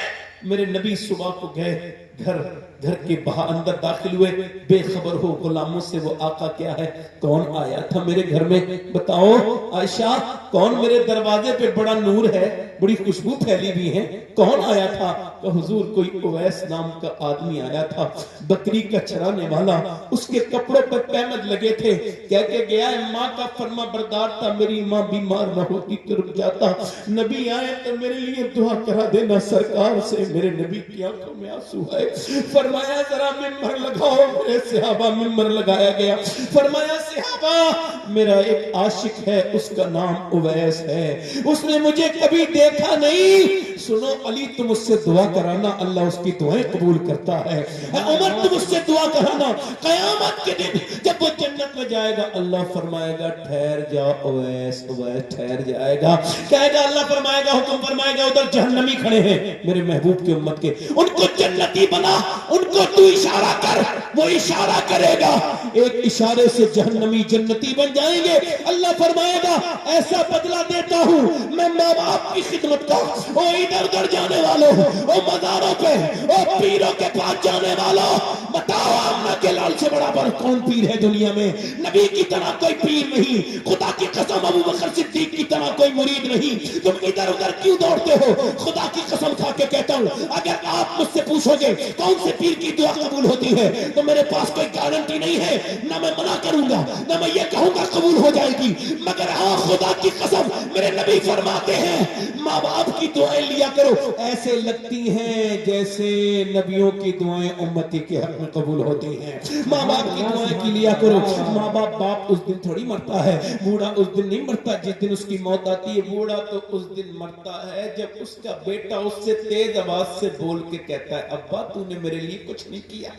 میرے نبی صبح کو گئے گھر کے باہر اندر داخل ہوئے، بے خبر ہو غلاموں سے وہ آقا کیا ہے، کون آیا تھا میرے گھر میں بتاؤ عائشہ، کون میرے دروازے پہ بڑا نور ہے، بڑی خوشبو پھیلی بھی ہے، کون آیا تھا؟ کہ حضور کوئی اویس نام کا آدمی آیا تھا، بکری کا چرانے والا، اس کے کپڑوں پر پیمد لگے تھے، کہہ کے گیا ہے ماں کا فرما بردار تھا، میری ماں بیمار نہ ہوتی تو رک جاتا، نبی آئے تو میرے لیے دعا کرا دینا سرکار سے۔ میرے نبی کی آنکھوں میں آنسو ہے، فرمایا ذرا ممبر لگاؤ، میرے صحابہ ممبر لگایا گیا، فرمایا صحابہ میرا ایک عاشق ہے، اس کا نام اویس ہے، اس نے مجھے کبھی دیکھا نہیں، سنو علی تم اس سے دعا کرانا، اللہ اس کی دعائیں قبول کرتا ہے، عمر تم اس سے دعا کرانا، قیامت کے دن جب وہ جنت میں جائے گا اللہ فرمائے گا ٹھہر جا اویس، اویس ٹھہر جائے گا، کہے گا اللہ فرمائے گا حکم فرمائے گا ادھر جہنمی کھڑے ہیں میرے محبوب کی امت کے، ان کو جنتی بنا، ان کو تو اشارہ کر، وہ اشارہ کرے گا، ایک اشارے سے جہنمی جنتی بن جائیں گے۔ اللہ فرمائے گا ایسا بدلہ دیتا ہوں میں ماں باپ کی خدمت کا، او ادھر ادھر جانے والوں، او مزاروں پہ، او پیروں کے پاس جانے والوں، بتاؤ آمنہ کے لال سے بڑا بڑا کون پیر ہے دنیا میں؟ نبی کی طرح کوئی پیر نہیں، خدا کی قسم ابو بکر صدیق کی طرح کوئی مرید نہیں، تم ادھر ادھر کیوں دوڑتے ہو؟ خدا کی قسم کھا کے کہتا ہوں اگر آپ مجھ سے پوچھو گے کون سے پیر کی دعا قبول ہوتی ہے تو میرے پاس کوئی گارنٹی نہیں ہے، نہ میں منع کروں گا نہ میں یہ کہوں گا قبول ہو جائے گی، مگر ہاں خدا کی قسم میرے نبی فرماتے ہیں ماں باپ کی دعائیں لیا کرو، ایسے لگتی ہیں جیسے نبیوں کی دعائیں امتی کے حق میں قبول ہوتی ہیں، ماں باپ کی دعائیں کی لیا کرو۔ ماں باپ اس دن تھوڑی مرتا ہے، بوڑھا اس دن نہیں مرتا جس دن اس کی موت آتی ہے، بوڑھا تو اس دن مرتا ہے جب اس کا بیٹا اس سے تیز آواز سے بول کے کہتا ہے ابا تو نے میرے لیے کچھ نہیں کیا۔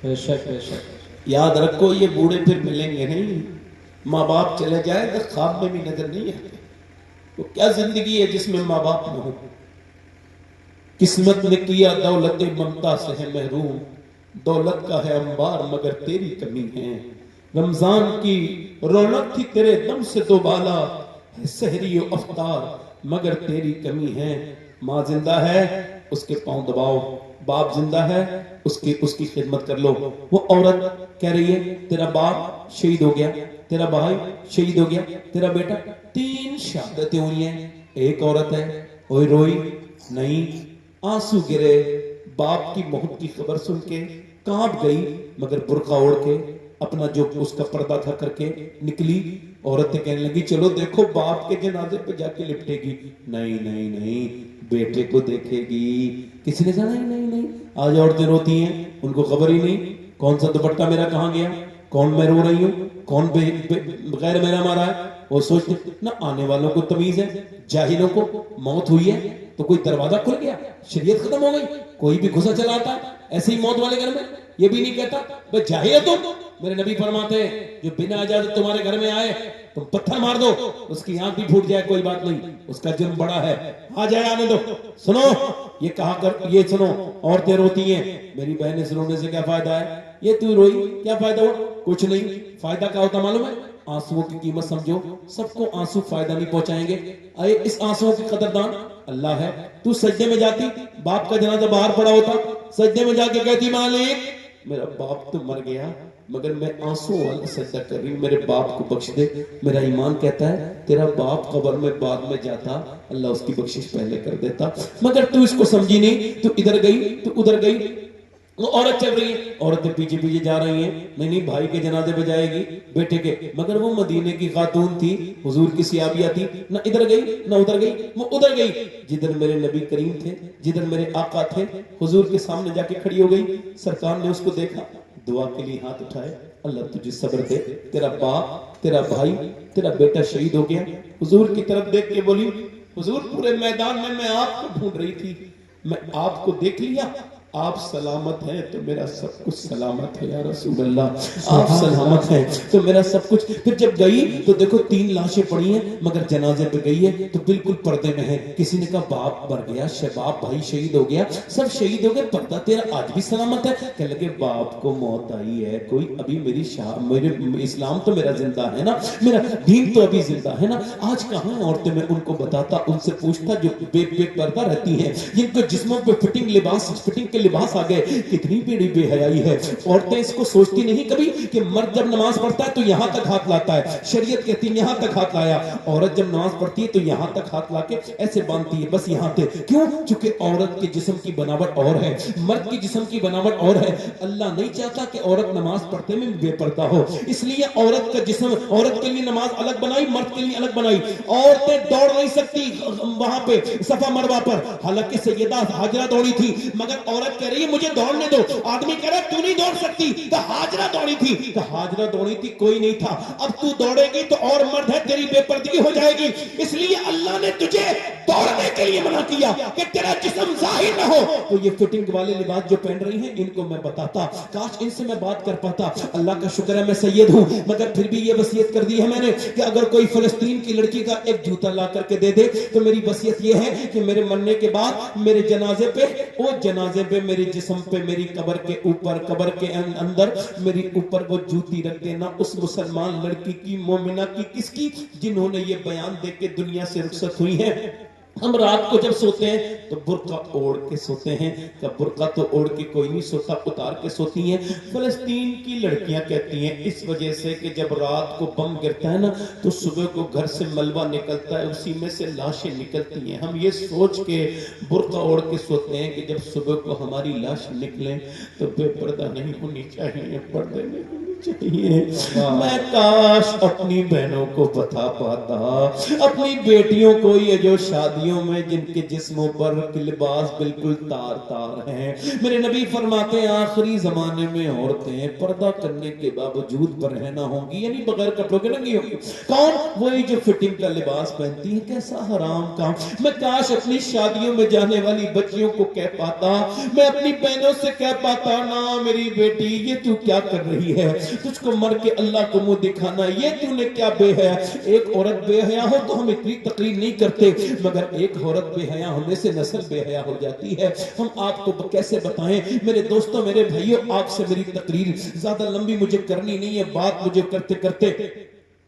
بے شک بے شک، یاد رکھو یہ بوڑھے پھر ملیں گے نہیں، ماں باپ چلے جائے تو خواب میں بھی نظر نہیں آتے، وہ کیا زندگی ہے جس میں ماں باپ نہ ہو؟ قسمت نے کیا دولت ممتا سے ہے محروم، دولت کا ہے انبار مگر تیری کمی ہے، رمضان کی رونق تھی تیرے دم سے دو بالا، ہے سحری و افطار مگر تیری کمی ہے، ماں زندہ ہے اس کے پاؤں دباؤ، باپ زندہ ہے اس کی خدمت کر لو۔ وہ عورت کہہ رہی ہے تیرا باپ شہید ہو گیا، تیرا بھائی شہید ہو گیا، تیرا بیٹا، 3 شہادتیں ہوئی ہیں، ایک عورت ہے اوئی روئی نہیں، آنسو گرے، باپ کی موت کی خبر سن کے کانپ گئی، مگر برقع اوڑھ کے اپنا جو اس کا پردہ تھا کر کے نکلی، عورتیں کہنے لگی چلو دیکھو باپ کے جنازے پہ جا کے لپٹے گی، نہیں نہیں نہیں بیٹے کو دیکھے گی، کسی نے کہا نہیں نہیں نہیں، آج عورتیں روتی ہیں ان کو خبر ہی نہیں کون سا دوپٹہ میرا کہاں گیا، کون میں رو رہی ہوں، کون غیر میرا مارا ہے، وہ سوچتے نہ آنے والوں کو تمیز ہے، جاہلوں کو موت ہوئی ہے تو کوئی دروازہ کھل گیا، شریعت ختم ہو گئی، کوئی بھی گھسا چلا آتا ایسے ہی موت والے گھر میں، یہ بھی نہیں کہتا بھئی جاہل ہے تم، میرے نبی فرماتے ہیں جو بنا اجازت تمہارے گھر میں آئے تم پتھر مار دو، اس کی آنکھ بھی پھوٹ جائے کوئی بات نہیں، اس کا جرم بڑا ہے، آ جائے آنے دو۔ سنو یہ کہا کر یہ سنو، عورتیں روتی ہیں، میری بہنیں رونے سے کیا فائدہ ہے، یہ تو روئی کیا فائدہ ہوا، کچھ نہیں، فائدہ کیا ہوتا معلوم ہے، آنسوؤں کی قیمت سمجھو، سب کو آنسو فائدہ نہیں پہنچائیں گے، اے اس آنسوؤں کی قدردان اللہ ہے، تو سجدے میں جاتی، باپ کا جنازہ باہر پڑا ہوتا، سجدے میں جا کے کہتی مالک میرا باپ تو مر گیا مگر میں آنسوں والا سجدہ کر رہی ہوں، میرے باپ کو بخش دے۔ میرا ایمان کہتا ہے تیرا باپ قبر میں بعد میں جاتا، اللہ اس کی بخشش پہلے کر دیتا، مگر تو اس کو سمجھی نہیں، تو ادھر گئی تو ادھر گئی۔ وہ عورت چل رہی ہے، عورتیں پیچھے پیچھے جا رہی ہیں، نہیں بھائی کے جنازے پہ جائے گی بیٹے کے، مگر وہ مدینے کی خاتون تھی، حضور کی صحابیہ تھی، نہ ادھر گئی نہ ادھر گئی، وہ ادھر گئی جدھر میرے نبی کریم تھے، جدھر میرے آقا تھے، حضور کے سامنے جا کے کھڑی ہو گئی۔ سرکار نے اس کو دیکھا، دعا کے لیے ہاتھ اٹھائے، اللہ تجھے صبر دے، تیرا باپ تیرا بھائی تیرا بیٹا شہید ہو گیا۔ حضور کی طرف دیکھ کے بولی، حضور پورے میدان میں آپ کو ڈھونڈ رہی تھی، میں آپ کو دیکھ لیا، آپ سلامت ہیں تو میرا سب کچھ سلامت ہے یا رسول اللہ، آپ سلامت ہیں تو میرا سب کچھ۔ پھر جب گئی تو دیکھو 3 لاشیں پڑی ہیں، مگر جنازے پہ گئی ہے تو بالکل پردے میں ہے۔ کسی نے کہا باپ مر گیا، باپ بھائی شہید ہو گیا، سب شہید ہو گئے، پردہ تیرا آج بھی سلامت ہے؟ کہنے لگے باپ کو موت آئی ہے، کوئی ابھی میرے اسلام تو میرا زندہ ہے نا، میرا دین تو ابھی زندہ ہے نا، آج کہاں ہیں عورتیں؟ میں ان کو بتاتا، ان سے پوچھتا جو بے پردہ رہتی ہیں، جن کو جسموں پہ فٹنگ کے لباس آ گئے، کتنی بڑی بے حیائی ہے۔ عورتیں اس کو سوچتی نہیں کبھی کہ مرد جب نماز پڑھتا ہے تو یہاں تک ہاتھ لاتا ہے، شریعت کہتی ہے یہاں تک ہاتھ لایا، عورت جب نماز پڑھتی ہے تو یہاں تک ہاتھ لا کے ایسے باندھتی ہے، بس یہاں تک۔ کیوں؟ چونکہ عورت کے جسم کی بناوٹ اور ہے، مرد کی جسم کی بناوٹ اور ہے۔ اللہ نہیں چاہتا کہ عورت نماز پڑھتے میں بے پردہ ہو، اس لیے عورت کا جسم، عورت کے لیے نماز الگ بنائی، مرد کے لیے الگ بنائی۔ عورتیں دوڑ نہیں سکتی وہاں پہ صفا مروہ پر، حالانکہ سیدہ ہاجرہ دوڑی تھی، مگر عورت کہہ رہی ہے مجھے دوڑنے دو، آدمی کہہ رہا تو نہیں دوڑ سکتی، تو ہاجرہ دوڑی تھی، تو ہاجرہ دوڑی تھی، کوئی نہیں تھا، اب تو دوڑے گی تو اور مرد ہے، تیری بے پردگی ہو جائے گی، اس لیے اللہ نے تجھے دوڑنے کے لیے منع کیا کہ تیرا جسم ظاہر نہ ہو۔ تو یہ فٹنگ والے لباس جو پہن رہی ہیں ان کو میں بتاتا، کاش ان سے میں بات کر پاتا، اللہ کا شکر ہے میں سید ہوں، مگر پھر بھی یہ وصیت کر دی ہے میں نے کہ اگر کوئی فلسطین کی لڑکی کا ایک جوتا لا کر کے دے دے تو میری وصیت یہ ہے کہ میرے مرنے کے بعد میرے جنازے پہ، وہ جنازے پہ میری جسم پہ، میری قبر کے اوپر، قبر کے اندر میری اوپر وہ جوتی رکھ دینا، اس مسلمان لڑکی کی، مومنہ کی، کس کی؟ جنہوں نے یہ بیان دے کے دنیا سے رخصت ہوئی ہیں۔ ہم رات کو جب سوتے ہیں تو برقع اوڑھ کے سوتے ہیں، کہ برقع تو اوڑھ کے کوئی نہیں سوتا، اتار کے سوتی ہیں۔ فلسطین کی لڑکیاں کہتی ہیں اس وجہ سے کہ جب رات کو بم گرتا ہے نا تو صبح کو گھر سے ملبہ نکلتا ہے، اسی میں سے لاشیں نکلتی ہیں، ہم یہ سوچ کے برقع اوڑھ کے سوتے ہیں کہ جب صبح کو ہماری لاش نکلے تو بے پردہ نہیں ہونی چاہیے، پردے نہیں ہونی چاہیے۔ میں کاش اپنی بہنوں کو بتا پاتا، اپنی بیٹیوں کو، یہ جو شادیوں میں جن کے جسموں پر لباس بالکل تار تار ہیں، میرے نبی فرماتے ہیں آخری زمانے میں عورتیں پردہ کرنے کے باوجود برہنہ ہوں گی، یعنی بغیر کپڑوں کے ننگی ہوں گی۔ کون؟ وہی جو فٹنگ کا لباس پہنتی ہیں، کیسا حرام کام۔ میں کاش اپنی شادیوں میں جانے والی بچیوں کو کہہ پاتا، میں اپنی بہنوں سے کہہ پاتا، نا میری بیٹی یہ تو کیا کر رہی ہے، تجھ کو مر کے اللہ کو منہ دکھانا، یہ تو نے کیا بے حیا۔ ایک عورت بے حیا ہو تو ہم اتنی تقریر نہیں کرتے، مگر ایک عورت بے حیا ہونے سے نسل بے حیا ہو جاتی ہے۔ ہم آپ کو کیسے بتائیں؟ میرے دوستوں، میرے بھائیوں، آپ سے میری تقریر زیادہ لمبی مجھے کرنی نہیں ہے، بات مجھے کرتے کرتے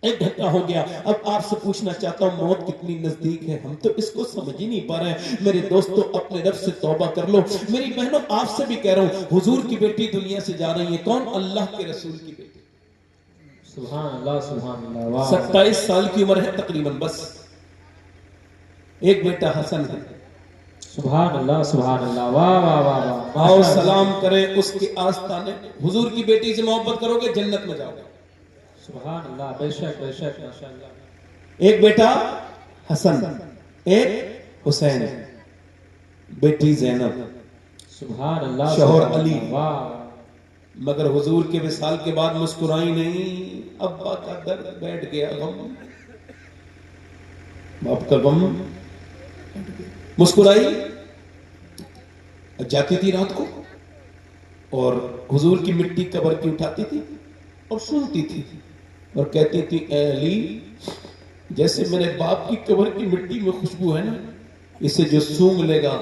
1 گھنٹہ ہو گیا۔ اب آپ سے پوچھنا چاہتا ہوں موت کتنی نزدیک ہے، ہم تو اس کو سمجھ ہی نہیں پا رہے ہیں۔ میرے دوستوں، اپنے رب سے توبہ کر لو۔ میری بہنوں، آپ سے بھی کہہ رہا ہوں، حضور کی بیٹی دنیا سے جا رہی ہے، کون؟ اللہ کے رسول کی بیٹی، سبحان اللہ سبحان اللہ، واہ 27 سال کی عمر ہے تقریباً، بس ایک بیٹا حسن ہے۔ سبحان اللہ سبحان اللہ، واہ واہ واہ واہ، آؤ سلام کریں اس کے آستانے، حضور کی بیٹی سے محبت کرو گے جنت میں جاؤ گے۔ سبحان اللہ، بے شک بے شک، ماشاءاللہ۔ ایک بیٹا حسن، ایک حسین، بیٹی زینب، سبحان اللہ، شوہر سبحان علی۔ اللہ، واہ۔ مگر حضور کے وصال کے بعد مسکرائی نہیں، ابا کا درد بیٹھ گیا، غم، باپ کا غم مسکرائی، جاتی تھی رات کو اور حضور کی مٹی قبر کی اٹھاتی تھی اور سنتی تھی اور کہتی تھی اے علی، جیسے میرے باپ کی قبر کی مٹی میں خوشبو ہے نا، اسے جو سونگ لے گا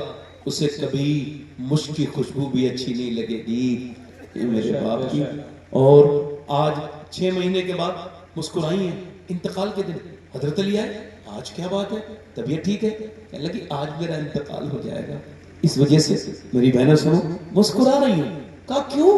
اسے کبھی مشک کی خوشبو بھی اچھی نہیں لگے گی، یہ میرے باپ کی۔ اور آج 6 مہینے کے بعد مسکرائی ہیں، انتقال کے دن حضرت علی آئے، آج کیا بات ہے، طبیعت ٹھیک ہے؟ کہنے لگی آج میرا انتقال ہو جائے گا، اس وجہ سے میری بہنوں سنو مسکرا رہی ہوں۔ کہا کیوں؟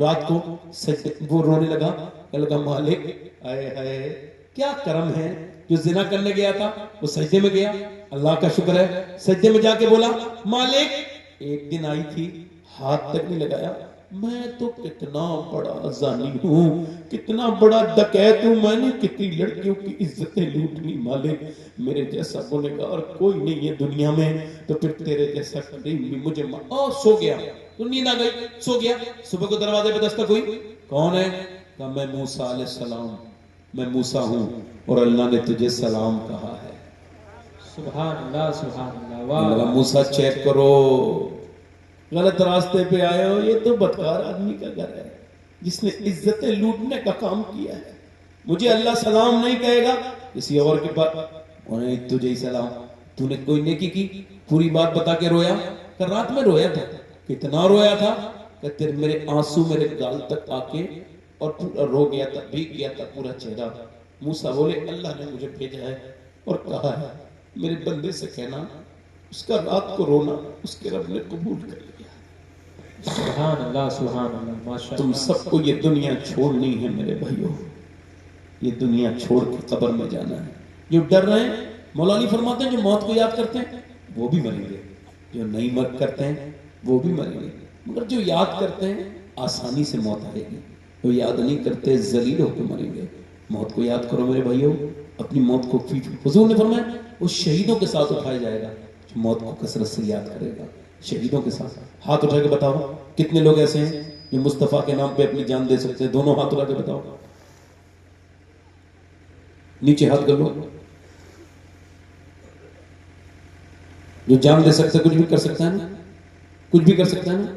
رات کو وہ رونے لگا، کہنے لگا مالک آئے ہائے کیا کرم ہے، جو زنا کرنے گیا تھا وہ سجدے میں گیا، اللہ کا شکر ہے، سجدے میں جا کے بولا مالک ایک دن آئی تھی ہاتھ تک نہیں لگایا، میں تو کتنا بڑا زانی ہوں، کتنا بڑا ڈکیت ہوں، میں نے کتنی لڑکیوں کی عزتیں لوٹ لی مالک، میرے جیسا گنہگار کوئی نہیں ہے دنیا میں، تو پھر تیرے جیسا کریم بھی مجھے سو گیا، تو نیند آ گئی، سو گیا، صبح کو دروازے پہ دستک ہوئی، کون ہے؟ کہا میں موسیٰ علیہ السلام، میں موسیٰ ہوں اور اللہ نے تجھے سلام کہا ہے۔ سبحان اللہ سبحان اللہ، واہ اللہ واہ، موسیٰ چیک کرو، غلط راستے پہ آئے ہو، یہ تو بدکار آدمی کا گھر ہے جس نے عزتیں لوٹنے کا کام کیا ہے، مجھے اللہ سلام نہیں کہے گا، کسی اور کے پاس انہیں تجھے ہی سلام، تو نے کوئی نیکی کی، پوری بات بتا کے رویا، کہ رات میں رویا تھا، کتنا رویا تھا، کہ تیرے میرے آنسو میرے گال تک آ کے اور پورا رو گیا تھا، بھیگ گیا تھا پورا چہرہ۔ موسیٰ بولے اللہ نے مجھے بھیجا ہے اور کہا ہے میرے بندے سے کہنا اس کا رات کو رونا اس کے رب نے قبول کر لیا۔ سبحان اللہ سبحان اللہ، ماشاء تم اللہ، سب کو یہ دنیا چھوڑنی ہے میرے بھائیوں، یہ دنیا چھوڑ کے قبر میں جانا ہے۔ جو ڈر رہے ہیں مولا علی فرماتے ہیں جو موت کو یاد کرتے ہیں وہ بھی مریں گے، جو نہیں مر کرتے ہیں وہ بھی مریں گے، مگر جو یاد کرتے ہیں آسانی سے موت آئے گی، جو یاد نہیں کرتے ذلیل ہو کے مریں گے۔ موت کو یاد کرو میرے بھائیوں، اپنی موت کو حضور نے فرمایا وہ شہیدوں کے ساتھ اٹھایا جائے گا جو موت کو کثرت سے یاد کرے گا، شہیدوں کے ساتھ۔ ہاتھ اٹھا کے بتاؤ کتنے لوگ ایسے ہیں جو مصطفیٰ کے نام پہ اپنی جان دے سکتے ہیں؟ دونوں ہاتھ اٹھا کے بتاؤ، نیچے ہاتھ کر لو، جو جان دے سکتے کچھ بھی کر سکتا ہے نا، کچھ بھی کر سکتا ہے نا،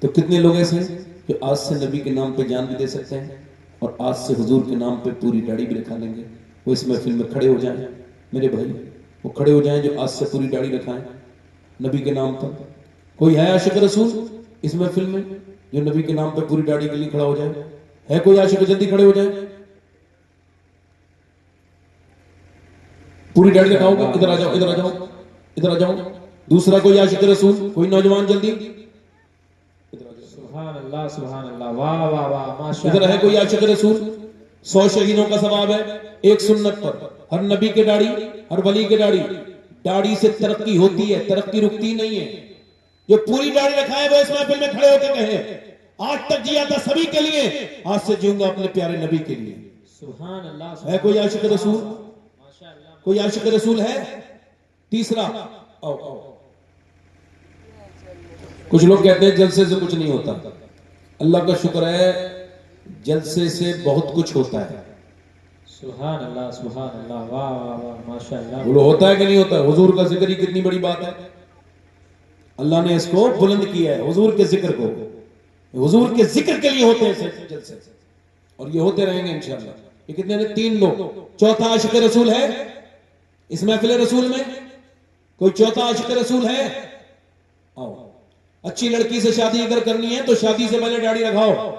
تو کتنے لوگ ایسے ہیں جو آج سے نبی کے نام پہ جان بھی دے سکتے ہیں اور آج سے حضور کے نام پہ پوری داڑھی بھی رکھا لیں گے؟ وہ اس محفل میں کھڑے ہو جائیں میرے بھائی، وہ کھڑے ہو جائیں جو آج سے پوری داڑھی رکھائیں نبی کے نام پر۔ کوئی ہے عاشق رسول اس محفل میں جو نبی کے نام پہ پوری داڑھی کے لیے کھڑا ہو جائے؟ ہے کوئی عاشق؟ جلدی کھڑے ہو جائے، پوری داڑھی رکھاؤ گے، ادھر آ جاؤ ادھر آ جاؤ ادھر آ جاؤ۔ دوسرا کوئی عاشق رسول، کوئی نوجوان جلدی ادھر آ جاؤ۔ سبحان اللہ سبحان اللہ، واہ واہ واہ، ماشاء ادھر ہے اللہ، کوئی عاشق رسول؟ 100 شہیدوں کا ثواب ہے ایک سنت پر، ہر نبی کے داڑھی، ہر ولی کے داڑھی، داڑھی سے ترقی ہوتی ہے، ترقی رکتی نہیں ہے۔ جو پوری داڑھی رکھائے وہ اس محفل میں کھڑے ہو کے کہیں آج تک جیا تھا سبھی کے لیے، آج سے جیوں گا اپنے پیارے نبی کے لیے۔ سبحان اللہ، ہے کوئی عاشق رسول؟ ماشاء اللہ، کوئی عاشق رسول ہے؟ تیسرا آؤ آؤ۔ کچھ لوگ کہتے ہیں جلسے سے کچھ نہیں ہوتا، اللہ کا شکر ہے جلسے سے بہت کچھ ہوتا ہے۔ سبحان اللہ سبحان اللہ، واہ واہ واہ، ماشاء اللہ، بولو ہوتا ہے کہ نہیں ہوتا ہے؟ حضور کا ذکر ہی کتنی بڑی بات ہے، اللہ نے اس کو بلند کیا ہے، حضور کے ذکر کو، حضور کے ذکر کے لیے ہوتے ہیں جلسے، اور یہ ہوتے رہیں گے انشاءاللہ۔ یہ کتنے نے؟ 3 لوگ۔ چوتھا عاشق رسول ہے اس محفل رسول میں؟ کوئی چوتھا عاشق رسول ہے؟ آؤ۔ اچھی لڑکی سے شادی اگر کرنی ہے تو شادی سے پہلے داڑھی رکھاؤ۔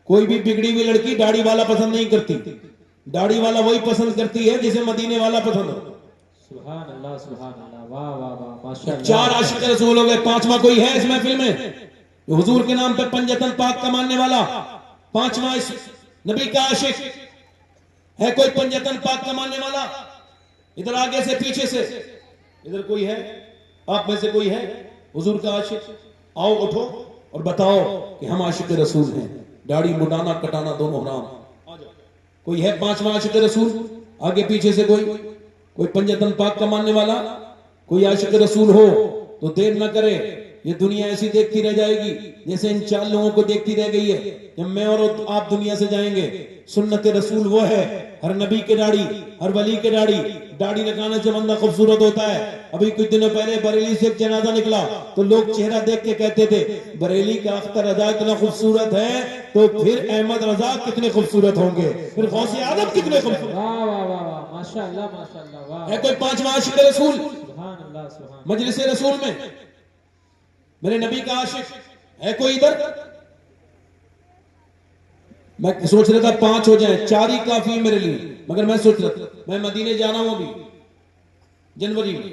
کوئی بھی بگڑی ہوئی لڑکی داڑھی والا پسند نہیں کرتی، داڑھی والا وہی پسند کرتی ہے جسے مدینے والا پسند ہو۔ سبحان اللہ سبحان اللہ، واہ واہ واہ، ماشاء اللہ، 4 عاشق رسول ہو گئے۔ 5واں کوئی ہے اس محفل میں جو حضور کے نام پہ پنجتن پاک کا ماننے والا؟ 5واں اس نبی کا عاشق ہے؟ کوئی پنجتن پاک کا ماننے والا؟ ادھر آگے سے پیچھے سے ادھر کوئی ہے؟ آپ میں سے کوئی ہے حضور کا عاشق؟ آؤ اٹھو اور بتاؤ کہ ہم عاشق رسول ہیں، داڑھی مڈانا کٹانا دونوں حرام۔ کوئی ہے 5واں عاشق رسول؟ آگے پیچھے سے کوئی پنجتن پاک کا ماننے والا؟ کوئی عاشق رسول ہو تو دیر نہ کرے، یہ دنیا ایسی دیکھتی رہ جائے گی جیسے ان 4 لوگوں کو دیکھتی رہ گئی ہے جب میں اور آپ دنیا سے جائیں گے۔ سنت رسول وہ ہے ہر نبی کے داڑھی، ہر ولی کے داڑھی، داڑھی لگانے سے بندہ خوبصورت ہوتا ہے۔ ابھی کچھ دنوں پہلے بریلی سے ایک جنازہ نکلا تو لوگ چہرہ دیکھ کے کہتے تھے بریلی کا اختر رضا اتنا خوبصورت ہے تو پھر احمد رضا کتنے خوبصورت ہوں گے، پھر غوث اعظم کتنے خوبصورت۔ واہ واہ واہ واہ، ماشاء اللہ ماشاء اللہ، واہ، ہے کوئی 5واں عاشق رسول سبحان اللہ سبحان مجلس رسول میں؟ میرے نبی کا عاشق ہے کوئی ادھر؟ میں سوچ رہا تھا 5 ہو جائیں، 4 ہی کافی ہے میرے لیے، مگر میں سوچ رہا تھا میں مدینے جانا ہوں ابھی جنوری میں،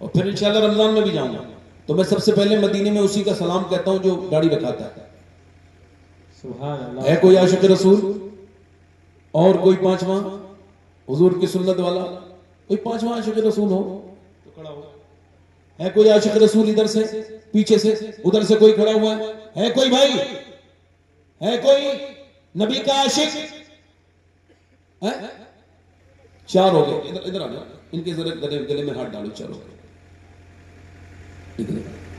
اور پھر انشاءاللہ رمضان میں بھی جاؤں گا، تو میں سب سے پہلے مدینے میں اسی کا سلام کہتا ہوں جو داڑھی رکھاتا ہے۔ سبحان اللہ. ہے کوئی عاشق رسول اور کوئی پانچواں حضور کی سنت والا؟ کوئی پانچواں عاشق رسول ہو تو کھڑا ہو. ہے کوئی عاشق رسول ادھر سے پیچھے سے ادھر سے کوئی کھڑا ہوا ہے کوئی بھائی؟ ہے کوئی نبی کا عاشق؟ ہے؟ چار ہو گئے. ادھر آ جاؤ, ان کے ذرا گلے میں ہاتھ ڈالو. چلو ادھر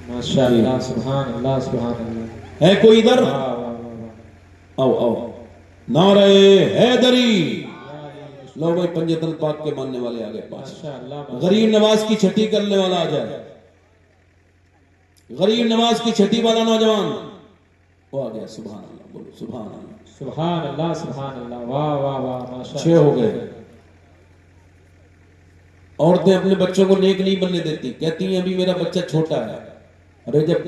ماشاء اللہ. سبحان اللہ سبحان اللہ. ہے کوئی ادھر؟ واہ واہ واہ واہ. آؤ آؤ. نعرہ حیدری. لو بھائی پنجتن پاک کے ماننے والے آگے پاس. ماشاء اللہ. غریب نواز کی چھٹی کرنے والا آ جائے. غریب نواز کی چھٹی والا نوجوان وہ آ گیا. سبحان اللہ بولو. سبحان اللہ. سبحان اللہ سبحان اللہ. واہ واہ واہ. ماشاء اللہ. 6 ہو گئے. عورتیں اپنے بچوں کو نیک نہیں بننے دیتی, کہتی ہیں ابھی میرا بچہ چھوٹا ہے. ارے جب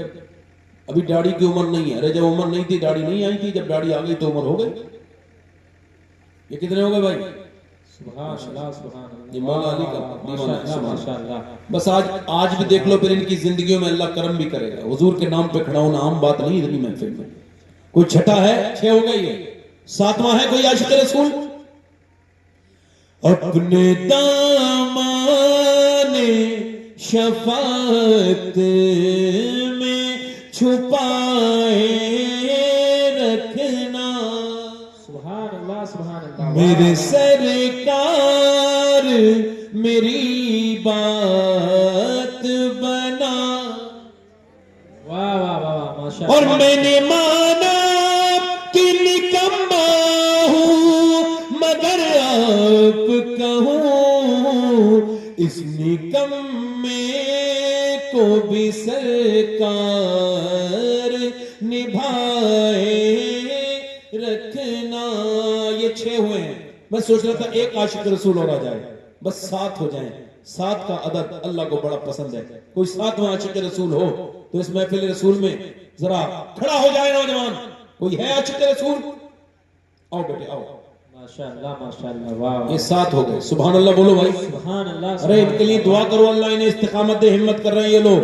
ابھی داڑھی کی عمر نہیں ہے. ارے جب عمر نہیں تھی داڑھی نہیں آئی تھی, جب داڑھی آ گئی تو عمر ہو گئی. یہ کتنے ہو گئے بھائی؟ سبحان اللہ سبحان اللہ. یہ مولا علی کا دیوانہ ہے. ماشاء اللہ. بس آج بھی دیکھ لو, پھر ان کی زندگیوں میں اللہ کرم بھی کرے گا. حضور کے نام پہ کھڑا ہونا عام بات نہیں اتنی محفل میں. کوئی چھٹا ہے؟ 6 ہو گئی ہے. 7واں ہے کوئی عاشق رسول؟ اپنے دامان شفاعت میں چھپائے رکھنا سبحان اللہ سبحان اللہ. میرے سرکار میری بات بنا. واہ واہ واہ. ماشاء اور اللہ. میں نے مانا کہ نکما ہوں مگر آپ کہوں اس نکمے کو بھی سرکار نبھائے رکھنا. یہ 6 ہوئے ہیں. میں سوچ رہا تھا ایک عاشق رسول اور آ جائے, بس 7 ہو جائیں. 7 کا عدد اللہ کو بڑا پسند ہے. کوئی 7واں عاشق رسول ہو تو اس محفل رسول میں ذرا کھڑا ہو جائے. نوجوان کوئی ہے عاشق رسول؟ آؤ بیٹے آؤ. ماشاء اللہ ماشاء اللہ. واہ یہ 7 ہو گئے. سبحان اللہ بولو بھائی. سبحان اللہ. ارے ان کے لیے دعا کرو, اللہ انہیں استقامت دے. ہمت کر رہے ہیں یہ لوگ.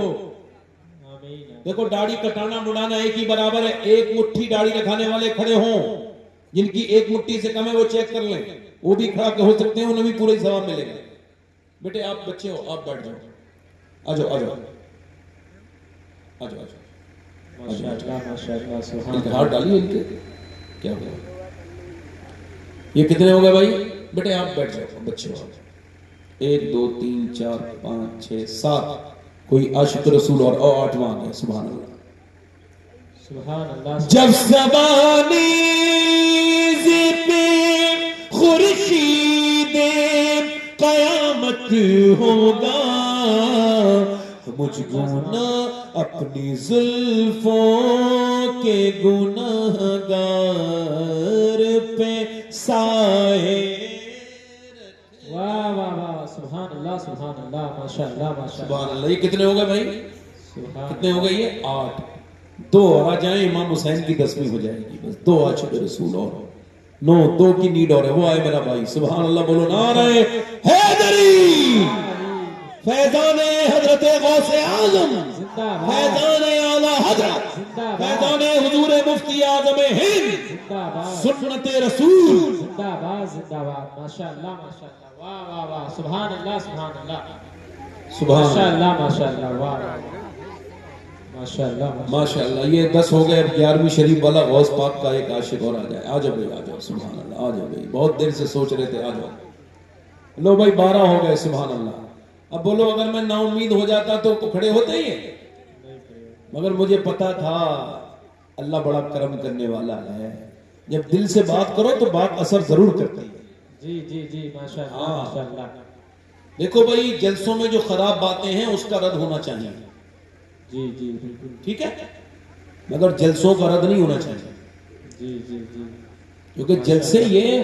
آمین. دیکھو داڑھی کٹانا مڑانا ایک ہی برابر ہے. ایک مٹھی داڑھی رکھانے والے کھڑے ہوں, جن کی ایک مٹھی سے کم ہے وہ چیک کر لیں. وہ بھی کھڑا ہو سکتے ہیں, انہیں بھی پورا ثواب ملے گا. بیٹے آپ بچے ہو, آپ بیٹھ جاؤ. آ جاؤ آ جاؤ آ جاؤ. ماشاء اللہ ماشاء اللہ. سبحان ان کے اللہ. ہاتھ ڈالیے. ان کے کیا ہو گیا؟ یہ کتنے ہو گئے بھائی؟ بیٹے آپ بیٹھ جاؤ. بچے ہو. 1 2 3 4 5 6 7. کوئی عاشق رسول اور 8واں آ گیا. سبحان اللہ. سبحان اللہ. جب زبانی پہ خورشید قیامت ہوگا, مجھ گناہ اپنی زلفوں کے گناہگار پہ سائے. واہ واہ واہ. سبحان اللہ سبحان اللہ. ماشاء اللہ ماشاء اللہ. سبحان اللہ. یہ کتنے ہو گئے بھائی؟ سبحان کتنے ہو گئے یہ؟ 8. 2 آ جائیں, امام حسین کی 10ویں ہو جائے گی. بس 2 عاشق رسول اور 9. 2 کی نیڈ اور ہے, وہ آئے میرا بھائی. سبحان اللہ بولو. نعرہ حیدری. فیضان حضرت غوث اعظم, فیضان اعلی حضرت, فیضان حضور مفتی اعظم ہند, سنت رسول. زندہ باد زندہ باد. ماشاء اللہ ماشاء اللہ. واہ واہ واہ. سبحان اللہ سبحان اللہ. سبحان ماشاء اللہ اللہ ماشاء اللہ. واہ واہ. ماشاء اللہ ماشاء اللہ. یہ 10 ہو گئے. اب 11ویں شریف والا غوث پاک کا ایک عاشق اور آ جائے. آ جاؤ بھائی آ جاؤ. سبحان اللہ. آ جاؤ بھائی, بہت دیر سے سوچ رہے تھے. آ جاؤ. لو بھائی 12 ہو گئے. سبحان اللہ. اب بولو اگر میں نا امید ہو جاتا تو کھڑے ہوتے ہی ہیں, مگر مجھے پتا تھا اللہ بڑا کرم کرنے والا ہے. جب دل سے بات کرو تو بات اثر ضرور کرتی ہے. جی جی جی. ماشاء اللہ ماشاء اللہ. دیکھو بھائی جلسوں میں جو خراب باتیں ہیں اس کا رد ہونا چاہیے. جی جی بالکل. ٹھیک ہے, مگر جلسوں کا رد نہیں ہونا چاہیے, جی جی جی. کیونکہ جلسے یہ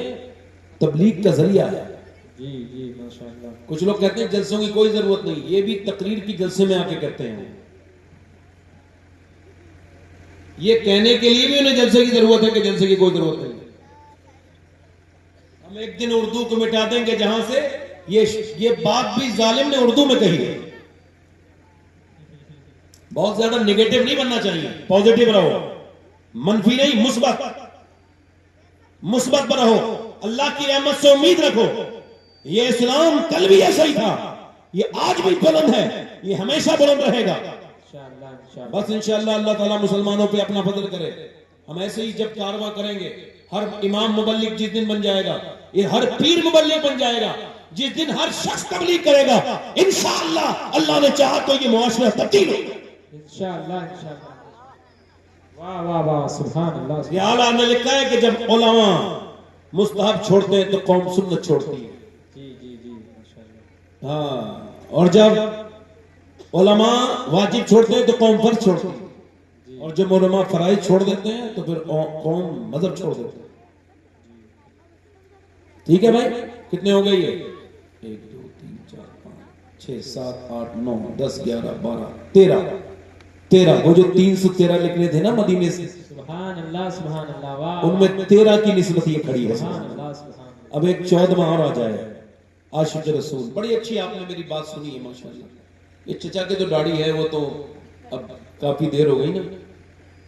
تبلیغ کا ذریعہ ہے. جی جی ماشاء اللہ. کچھ لوگ کہتے ہیں جلسوں کی کوئی ضرورت نہیں, یہ بھی تقریر کی جلسے میں آ کے کرتے ہیں. یہ کہنے کے لیے بھی انہیں جلسے کی ضرورت ہے کہ جلسے کی کوئی ضرورت نہیں. ہم ایک دن اردو کو مٹا دیں گے جہاں سے یہ بات بھی ظالم نے اردو میں کہی ہے. بہت زیادہ نگیٹو نہیں بننا چاہیے, پازیٹو رہو. منفی نہیں، مثبت پر رہو، اللہ کی رحمت سے امید رکھو. یہ اسلام کل بھی ایسا ہی تھا، یہ آج بھی بلند ہے، یہ ہمیشہ بلند رہے گا. انشاءاللہ انشاءاللہ. بس انشاءاللہ اللہ تعالیٰ مسلمانوں پہ اپنا فضل کرے. ہم ایسے ہی جب کارواں کریں گے، ہر امام مبلغ جس دن بن جائے گا، یہ ہر پیر مبلغ بن جائے گا، جس دن ہر شخص تبلیغ کرے گا، انشاءاللہ اللہ نے چاہا تو یہ معاشرہ تبدیل ہوگا. انشاءاللہ انشاءاللہ. واہ واہ واہ سبحان اللہ. یہ اعلیٰ نے لکھا ہے کہ جب علماء مستحب چھوڑتے ہیں تو قوم سنت چھوڑتی ہے. جی جی جی ماشاءاللہ. ہاں، اور جب علماء واجب چھوڑتے ہیں تو قوم فرض چھوڑتی ہے، اور جب علماء فرائض چھوڑ دیتے ہیں تو پھر قوم مذہب چھوڑ دیتے ہیں. ٹھیک ہے بھائی، کتنے ہو گئے یہ؟ 1 2 3 4 5 6 7 8 9 10 11 12 13. وہ جو 313 لکھنے تھے نا مدینے سے، سبحان اللہ سبحان اللہ. واہ ان میں 13 کی نسبت یہ کھڑی ہے. سبحان اللہ سبحان اللہ. اب ایک 14واں اور آ جائے، عاشق رسول. بڑی اچھی آپ نے میری بات سنی ہے ماشاءاللہ. یہ چچا کے تو داڑھی ہے وہ تو اب کافی دیر ہو گئی نا.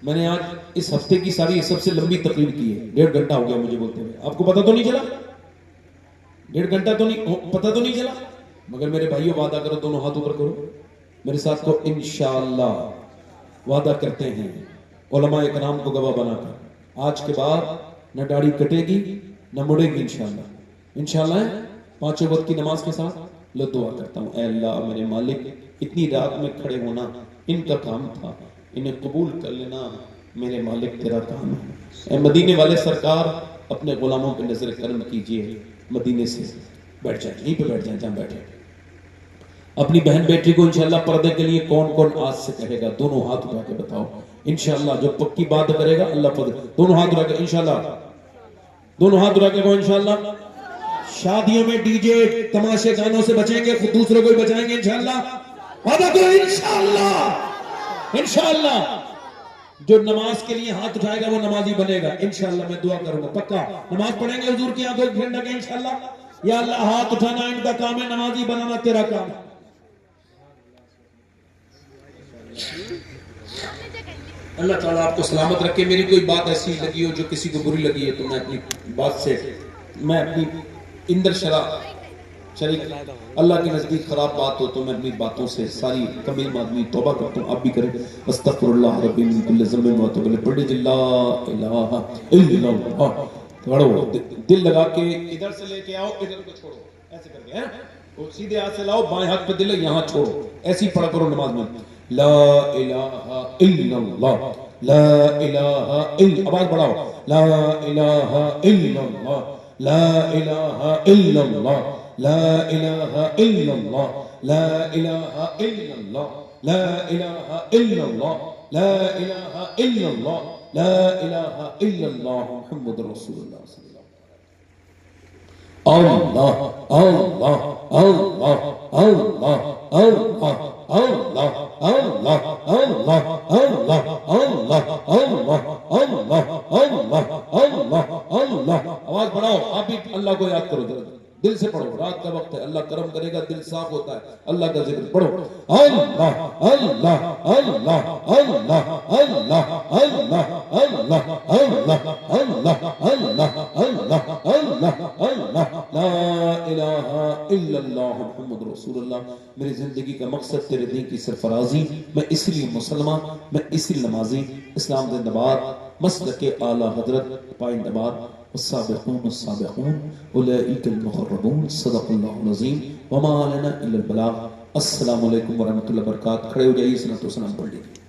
میں نے آج اس ہفتے کی ساری سب سے لمبی تقریر کی ہے، 1.5 گھنٹہ ہو گیا مجھے بولتے ہوئے. آپ کو پتہ تو نہیں چلا؟ 1.5 گھنٹہ تو نہیں پتہ تو نہیں چلا؟ مگر میرے بھائیوں وعدہ کرو، دونوں ہاتھ اوپر کرو میرے ساتھ کو. انشاءاللہ وعدہ کرتے ہیں علماء اکرام کو گواہ بنا کر، آج کے بعد نہ داڑھی کٹے گی نہ مڑے گی انشاءاللہ. انشاءاللہ 5 وقت کی نماز کے ساتھ. لو دعا کرتا ہوں، اے اللہ میرے مالک، اتنی رات میں کھڑے ہونا ان کا کام تھا، انہیں قبول کر لینا میرے مالک تیرا کام ہے. اے مدینے والے سرکار، اپنے غلاموں پہ نظر کرم کیجئے. مدینے سے بیٹھ جائیں، یہیں پہ بیٹھ جائیں جہاں بیٹھے. اپنی بہن بیٹی کو انشاءاللہ پردے کے لیے کون کون آج سے کہے گا؟ دونوں ہاتھ اٹھا کے بتاؤ. انشاءاللہ جو پکی بات کرے گا اللہ پردے. دونوں ہاتھ اٹھا کے انشاءاللہ، دونوں ہاتھ اٹھا کے کہو انشاءاللہ. شادیوں میں ڈی جے تماشے گانوں سے بچیں گے، خود دوسروں کو بچائیں گے انشاءاللہ. وعدہ کرو انشاءاللہ. انشاءاللہ جو نماز کے لیے ہاتھ اٹھائے گا وہ نمازی بنے گا انشاءاللہ. میں دعا کروں گا پکا نماز پڑھیں گے حضور کی آنکھوں گھنٹا کے انشاءاللہ. یا اللہ ہاتھ اٹھانا ان کا کام ہے، نمازی بنانا تیرا کام ہے. اللہ تعالیٰ آپ کو سلامت رکھے. میری کوئی بات ایسی لگی ہو جو کسی کو بری لگی ہے تو میں اپنی بات سے، میں اپنی اندر شریک اللہ کے نزدیک خراب بات ہو تو میں اپنی باتوں سے ساری کمیل آدمی توبہ کرتا ہوں. آپ بھی کریں. استغفر اللہ ربی من کل ذنب و اتوب الیہ. پڑھیں لا الہ الا اللہ. پڑھو، دل لگا کے ادھر سے لے کے آؤ، ادھر کو چھوڑو، ایسے کر کے وہ سیدھے ہاتھ سے لاؤ، بائیں ہاتھ پہ دل ہے، یہاں چھوڑو. ایسی پڑھا کرو نماز میں. لا الہ الا اللہ، لا الہ الا، آواز بڑھاؤ. لا الہ الا اللہ، لا الہ الا اللہ، لا الہ الا اللہ، لا الہ الا اللہ، لا الہ الا اللہ، لا الہ الا اللہ، لا الہ الا اللہ محمد رسول اللہ صلی اللہ علیہ وسلم. اللہ اللہ اللہ اللہ اللہ اللہ اللہ اللہ اللہ اللہ اللہ اللہ اللہ اللہ. آواز بڑھاؤ. آپ بھی اللہ کو یاد کرو، دل سے پڑھو. رات کا وقت ہے، اللہ کرم کرے گا، دل صاف ہوتا ہے. اللہ کا ذکر پڑھو. اللہ اللہ اللہ اللہ اللہ اللہ اللہ اللہ اللہ اللہ اللہ اللہ اللہ. لا الہ الا اللہ محمد رسول اللہ. میری زندگی کا مقصد تیرے دین کی سرفرازی. میں اس لیے مسلمان، میں اس لیے نمازی. اسلام زندہ باد. مسلک اعلیٰ حضرت پائندہ باد. السابقون السابقون اولئک المقربون. صدق اللہ العظیم. وما لنا الا البلاغ. السلام علیکم ورحمۃ اللہ وبرکاتہ. کھڑے ہو جائیے، صلاۃ و سلام پڑھ لیجیے.